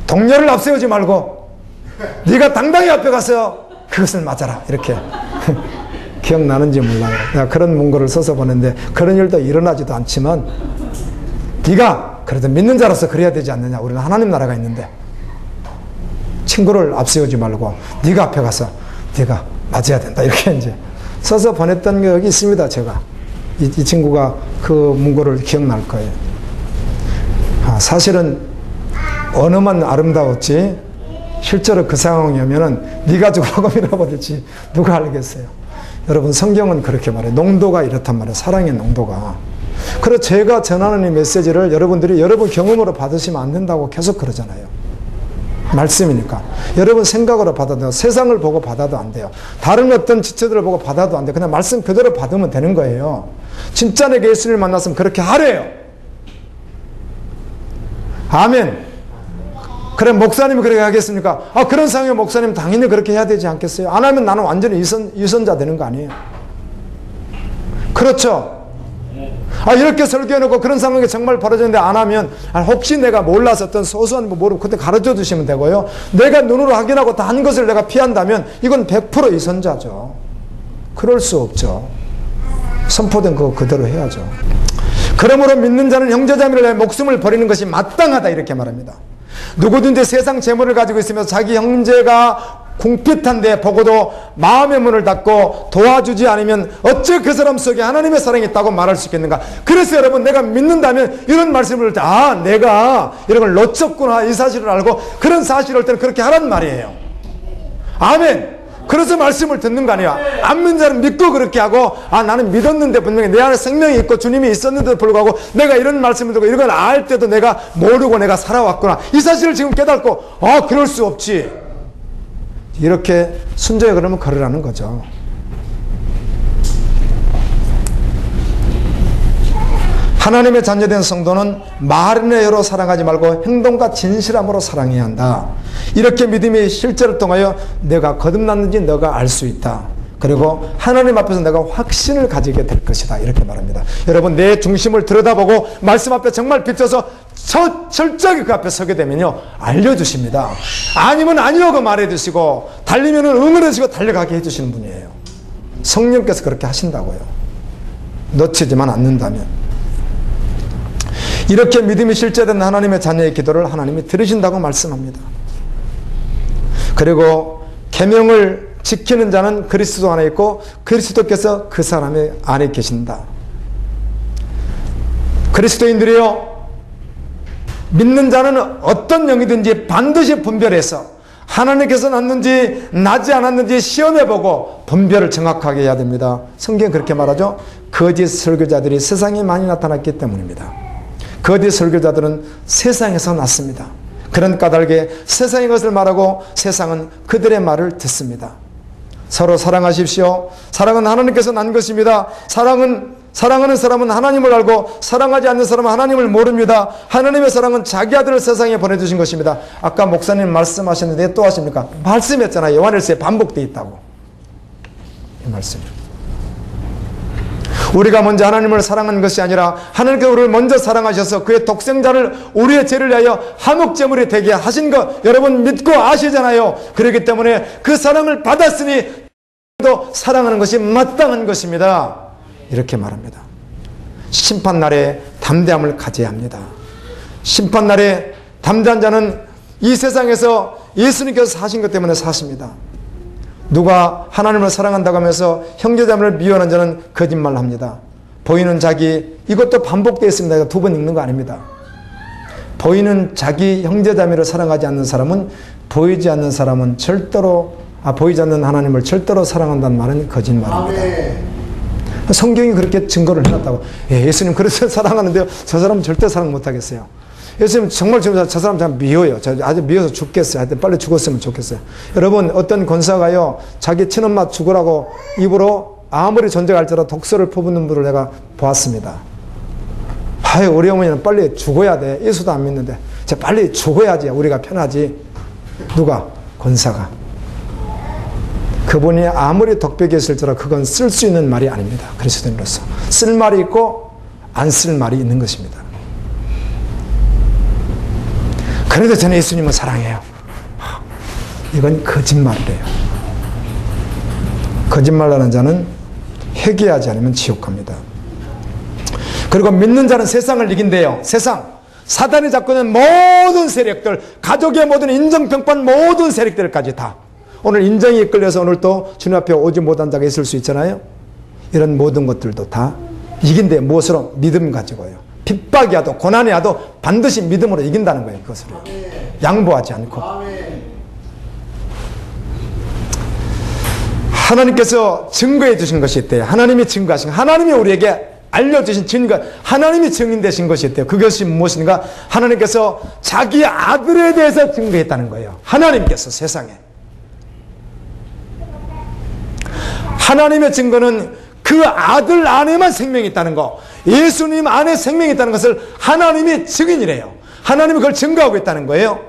동료를 앞세우지 말고 네가 당당히 앞에 가서 그것을 맞아라 이렇게 기억나는지 몰라요. 내가 그런 문구를 써서 보냈는데 그런 일도 일어나지도 않지만 네가 그래도 믿는 자로서 그래야 되지 않느냐. 우리는 하나님 나라가 있는데 친구를 앞세우지 말고 네가 앞에 가서 네가 맞아야 된다 이렇게 이제 써서 보냈던 적이 있습니다. 제가 이 친구가 그 문구를 기억날 거예요. 사실은 언어만 아름다웠지 실제로 그 상황이 오면은 네가 죽으라고 밀어버릴지 누가 알겠어요. 여러분 성경은 그렇게 말해요. 농도가 이렇단 말이에요. 사랑의 농도가. 그래서 제가 전하는 이 메시지를 여러분들이 여러분 경험으로 받으시면 안 된다고 계속 그러잖아요. 말씀이니까. 여러분 생각으로 받아도 돼요. 세상을 보고 받아도 안 돼요. 다른 어떤 지체들을 보고 받아도 안 돼요. 그냥 말씀 그대로 받으면 되는 거예요. 진짜 내가 예수님을 만났으면 그렇게 하래요. 아멘. 그래 목사님이 그렇게 하겠습니까? 그런 상황에 목사님 당연히 그렇게 해야 되지 않겠어요? 안 하면 나는 완전히 유선자 되는 거 아니에요? 그렇죠? 이렇게 설교해놓고 그런 상황이 정말 벌어졌는데 안 하면 혹시 내가 몰라서 어떤 소소한 거 모르고 그때 가르쳐 주시면 되고요. 내가 눈으로 확인하고 다 한 것을 내가 피한다면 이건 100% 유선자죠. 그럴 수 없죠. 선포된 거 그대로 해야죠. 그러므로 믿는 자는 형제자매를 위해 목숨을 버리는 것이 마땅하다 이렇게 말합니다. 누구든지 세상 재물을 가지고 있으면서 자기 형제가 궁핍한데 보고도 마음의 문을 닫고 도와주지 않으면 어째 그 사람 속에 하나님의 사랑이 있다고 말할 수 있겠는가. 그래서 여러분 내가 믿는다면 이런 말씀을 들 때 내가 이런 걸 놓쳤구나 이 사실을 알고 그런 사실을 올 때는 그렇게 하란 말이에요. 아멘. 그래서 말씀을 듣는 거 아니야. 안 믿는 자는 믿고 그렇게 하고, 아, 나는 믿었는데 분명히 내 안에 생명이 있고 주님이 있었는데도 불구하고 내가 이런 말씀을 듣고 이런 걸 알 때도 내가 모르고 내가 살아왔구나. 이 사실을 지금 깨닫고, 그럴 수 없지. 이렇게 순종에 그러면 걸으라는 거죠. 하나님의 자녀된 성도는 말이나 여로 사랑하지 말고 행동과 진실함으로 사랑해야 한다. 이렇게 믿음의 실제를 통하여 내가 거듭났는지 너가 알 수 있다. 그리고 하나님 앞에서 내가 확신을 가지게 될 것이다. 이렇게 말합니다. 여러분, 내 중심을 들여다보고 말씀 앞에 정말 비춰서 철저하게 그 앞에 서게 되면요, 알려주십니다. 아니면 아니라고 말해주시고, 달리면 응원해주시고 달려가게 해주시는 분이에요. 성령께서 그렇게 하신다고요. 놓치지만 않는다면. 이렇게 믿음이 실제된 하나님의 자녀의 기도를 하나님이 들으신다고 말씀합니다. 그리고 계명을 지키는 자는 그리스도 안에 있고 그리스도께서 그 사람의 안에 계신다. 그리스도인들이요, 믿는 자는 어떤 영이든지 반드시 분별해서 하나님께서 났는지 나지 않았는지 시험해보고 분별을 정확하게 해야 됩니다. 성경은 그렇게 말하죠. 거짓 설교자들이 세상에 많이 나타났기 때문입니다. 거짓 설교자들은 세상에서 났습니다. 그런 까닭에 세상의 것을 말하고 세상은 그들의 말을 듣습니다. 서로 사랑하십시오. 사랑은 하나님께서 난 것입니다. 사랑하는 사람은 하나님을 알고 사랑하지 않는 사람은 하나님을 모릅니다. 하나님의 사랑은 자기 아들을 세상에 보내주신 것입니다. 아까 목사님 말씀하셨는데 또 하십니까? 말씀했잖아요. 요한일서에 반복되어 있다고. 이 말씀. 우리가 먼저 하나님을 사랑한 것이 아니라 하나님께서 우리를 먼저 사랑하셔서 그의 독생자를 우리의 죄를 위하여 화목제물이 되게 하신 것 여러분 믿고 아시잖아요. 그렇기 때문에 그 사랑을 받았으니 또 사랑하는 것이 마땅한 것입니다. 이렇게 말합니다. 심판날에 담대함을 가져야 합니다. 심판날에 담대한 자는 이 세상에서 예수님께서 사신 것 때문에 사십니다. 누가 하나님을 사랑한다고 하면서 형제자매를 미워하는 자는 거짓말을 합니다. 보이는 자기, 이것도 반복되어 있습니다. 두 번 읽는 거 아닙니다. 보이는 자기 형제자매를 사랑하지 않는 사람은 보이지 않는 사람은 절대로 보이지 않는 하나님을 절대로 사랑한다는 말은 거짓말입니다. 성경이 그렇게 증거를 해놨다고. 예수님 그래서 사랑하는데요, 저 사람은 절대 사랑 못하겠어요. 예수님 정말 저 사람 참 미워요. 아주 미워서 죽겠어요. 하여튼 빨리 죽었으면 좋겠어요. 여러분, 어떤 권사가요, 자기 친엄마 죽으라고 입으로 아무리 존재할지라도 독소를 퍼붓는 분을 내가 보았습니다. 우리 어머니는 빨리 죽어야 돼. 예수도 안 믿는데 빨리 죽어야지 우리가 편하지. 누가? 권사가. 그분이 아무리 덕벽이 있을지라도 그건 쓸 수 있는 말이 아닙니다. 그리스도인으로서 쓸 말이 있고 안 쓸 말이 있는 것입니다. 그래도 저는 예수님을 사랑해요. 이건 거짓말이래요. 거짓말하는 자는 회개하지 않으면 지옥 갑니다. 그리고 믿는 자는 세상을 이긴대요. 세상. 사단이 잡고 있는 모든 세력들, 가족의 모든 인정평판 모든 세력들까지 다. 오늘 인정이 이끌려서 오늘 또 주님 앞에 오지 못한 자가 있을 수 있잖아요. 이런 모든 것들도 다 이긴대요. 무엇으로? 믿음 가지고요. 핍박이 와도 고난이 와도 반드시 믿음으로 이긴다는 거예요. 그것을 양보하지 않고. 하나님께서 증거해 주신 것이 있대요. 하나님이 증거하신, 하나님이 우리에게 알려주신 증거, 하나님이 증인되신 것이 있대요. 그것이 무엇인가? 하나님께서 자기 아들에 대해서 증거했다는 거예요. 하나님께서 세상에. 하나님의 증거는 그 아들 안에만 생명이 있다는 거, 예수님 안에 생명이 있다는 것을 하나님이 증인이래요. 하나님이 그걸 증거하고 있다는 거예요.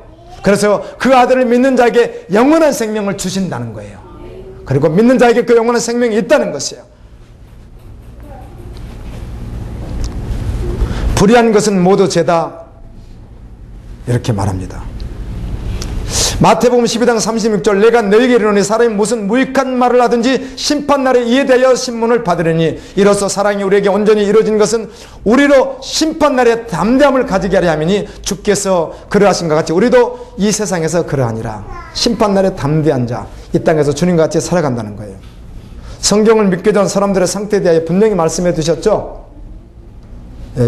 그래서 그 아들을 믿는 자에게 영원한 생명을 주신다는 거예요. 그리고 믿는 자에게 그 영원한 생명이 있다는 것이에요. 불의한 것은 모두 죄다, 이렇게 말합니다. 마태복음 12장 36절 내가 너희에게 이르노니 사람이 무슨 무익한 말을 하든지 심판날에 이에 대하여 신문을 받으려니 이로써 사랑이 우리에게 온전히 이루어진 것은 우리로 심판날에 담대함을 가지게 하려 함이니 주께서 그러하신 것 같이 우리도 이 세상에서 그러하니라. 심판날에 담대한 자, 이 땅에서 주님과 같이 살아간다는 거예요. 성경을 믿게 된 사람들의 상태에 대하여 분명히 말씀해 두셨죠.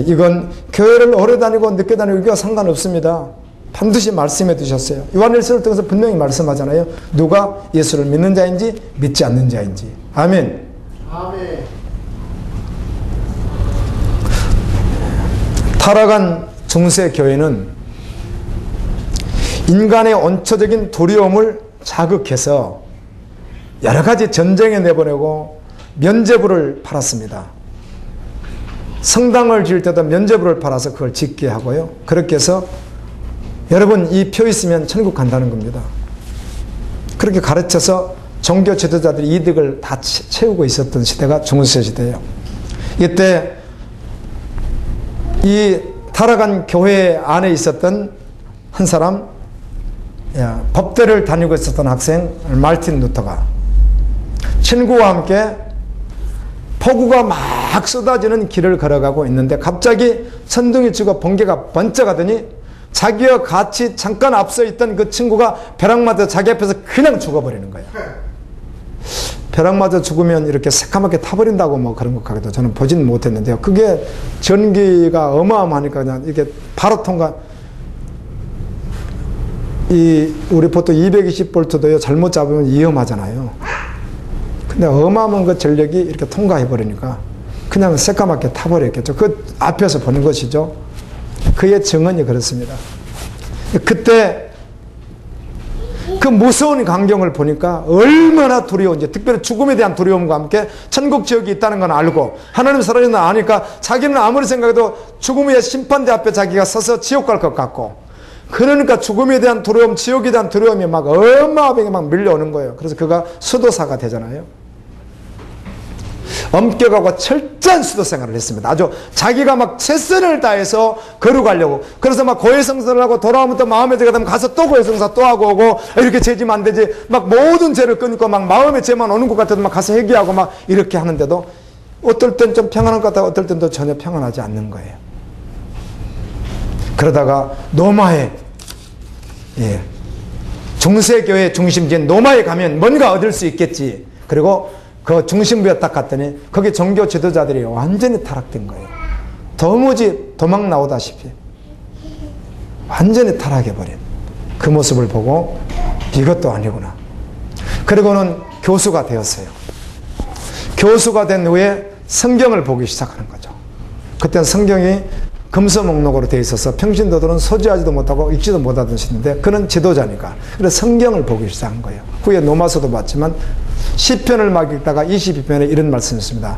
이건 교회를 오래 다니고 늦게 다니고 이거 상관없습니다. 반드시 말씀해 두셨어요. 요한일서를 통해서 분명히 말씀하잖아요. 누가 예수를 믿는 자인지 믿지 않는 자인지. 아멘. 아멘. 타락한 중세 교회는 인간의 원초적인 두려움을 자극해서 여러 가지 전쟁에 내보내고 면죄부를 팔았습니다. 성당을 지을 때도 면죄부를 팔아서 그걸 짓게 하고요. 그렇게 해서 여러분 이 표 있으면 천국 간다는 겁니다. 그렇게 가르쳐서 종교 지도자들이 이득을 다 채우고 있었던 시대가 중세 시대예요. 이때 이 타락한 교회 안에 있었던 한 사람, 법대를 다니고 있었던 학생 말틴 루터가 친구와 함께 폭우가 막 쏟아지는 길을 걸어가고 있는데 갑자기 천둥이 치고 번개가 번쩍하더니 자기와 같이 잠깐 앞서 있던 그 친구가 벼락 맞아 자기 앞에서 그냥 죽어버리는 거예요. 벼락 맞아 죽으면 이렇게 새까맣게 타버린다고 뭐 그런 것 같기도 저는 보지는 못했는데요. 그게 전기가 어마어마하니까 그냥 이렇게 바로 우리 보통 220V도요 잘못 잡으면 위험하잖아요. 근데 어마어마한 그 전력이 이렇게 통과해버리니까 그냥 새까맣게 타버렸겠죠. 그 앞에서 보는 것이죠. 그의 증언이 그렇습니다. 그때 그 무서운 광경을 보니까 얼마나 두려운지, 특별히 죽음에 대한 두려움과 함께 천국 지역이 있다는 건 알고 하나님 살아있는 아니까 자기는 아무리 생각해도 죽음의 심판대 앞에 자기가 서서 지옥 갈 것 같고, 그러니까 죽음에 대한 두려움, 지옥에 대한 두려움이 막 어마어마하게 막 밀려오는 거예요. 그래서 그가 수도사가 되잖아요. 엄격하고 철저한 수도 생활을 했습니다. 아주 자기가 막 최선을 다해서 거룩하려고. 그래서 막 고해성사를 하고 돌아오면 또 마음의 죄가 되면 가서 또 고해성사 또 하고 오고, 이렇게 죄지면 안 되지. 막 모든 죄를 끊고 막 마음의 죄만 오는 것 같아도 막 가서 회개하고 막 이렇게 하는데도 어떨 땐 좀 평안한 것 같다가 어떨 땐 또 전혀 평안하지 않는 거예요. 그러다가 노마에, 중세교회 중심지인 노마에 가면 뭔가 얻을 수 있겠지. 그리고 그 중심부에 딱 갔더니 거기 종교 지도자들이 완전히 타락된 거예요. 도무지 도망 나오다시피 완전히 타락해버린 그 모습을 보고 이것도 아니구나. 그리고는 교수가 되었어요. 교수가 된 후에 성경을 보기 시작하는 거죠. 그때는 성경이 금서 목록으로 되어 있어서 평신도들은 소지하지도 못하고 읽지도 못하던 시대인데 그는 지도자니까 그래서 성경을 보기 시작한 거예요. 후에 로마서도 봤지만 시편을 막 읽다가 22편에 이런 말씀이 있습니다.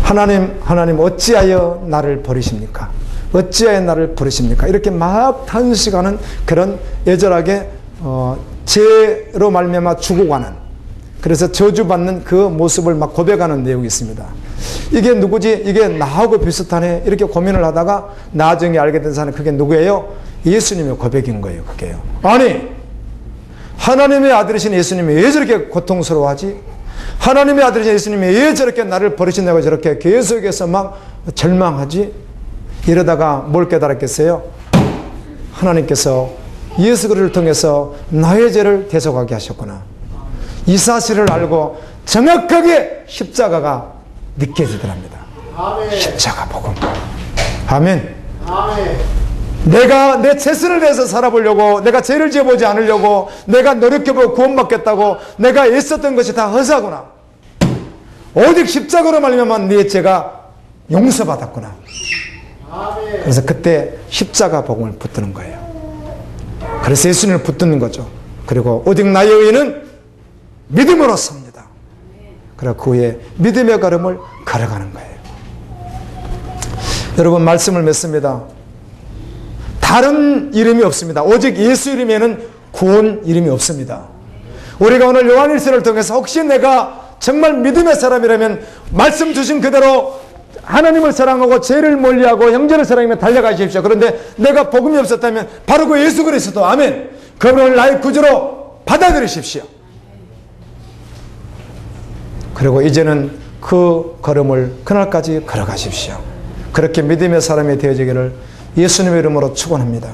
하나님 어찌하여 나를 버리십니까? 어찌하여 나를 버리십니까? 이렇게 막 탄식하는 그런 애절하게 죄로 말미암아 죽어가는, 그래서 저주받는 그 모습을 막 고백하는 내용이 있습니다. 이게 누구지? 이게 나하고 비슷하네. 이렇게 고민을 하다가 나중에 알게 된 사람이 그게 누구예요? 예수님의 고백인 거예요. 그게요. 아니, 하나님의 아들이신 예수님이 왜 저렇게 고통스러워하지? 하나님의 아들이신 예수님이 왜 저렇게 나를 버리신다고 저렇게 계속해서 막 절망하지? 이러다가 뭘 깨달았겠어요? 하나님께서 예수 그리스도를 통해서 나의 죄를 대속하게 하셨구나. 이 사실을 알고 정확하게 십자가가 느껴지더랍니다. 아멘. 십자가 복음. 아멘. 아멘. 내가 내 최선을 다해서 살아보려고, 내가 죄를 지어보지 않으려고, 내가 노력해보고 구원받겠다고 내가 애썼던 것이 다 허사구나. 오직 십자가로 말미암아 네 죄가 용서받았구나. 아멘. 그래서 그때 십자가 복음을 붙드는 거예요. 그래서 예수님을 붙드는 거죠. 그리고 오직 나의 의는 믿음으로 삽니다. 그리고 그 후에 믿음의 걸음을 걸어가는 거예요. 여러분, 말씀을 맺습니다. 다른 이름이 없습니다. 오직 예수 이름에는 구원 이름이 없습니다. 우리가 오늘 요한일서를 통해서 혹시 내가 정말 믿음의 사람이라면 말씀 주신 그대로 하나님을 사랑하고 죄를 멀리하고 형제를 사랑하며 달려가십시오. 그런데 내가 복음이 없었다면 바로 그 예수 그리스도, 아멘, 그분을 나의 구주로 받아들이십시오. 그리고 이제는 그 걸음을 그날까지 걸어가십시오. 그렇게 믿음의 사람이 되어지기를 예수님의 이름으로 축원합니다.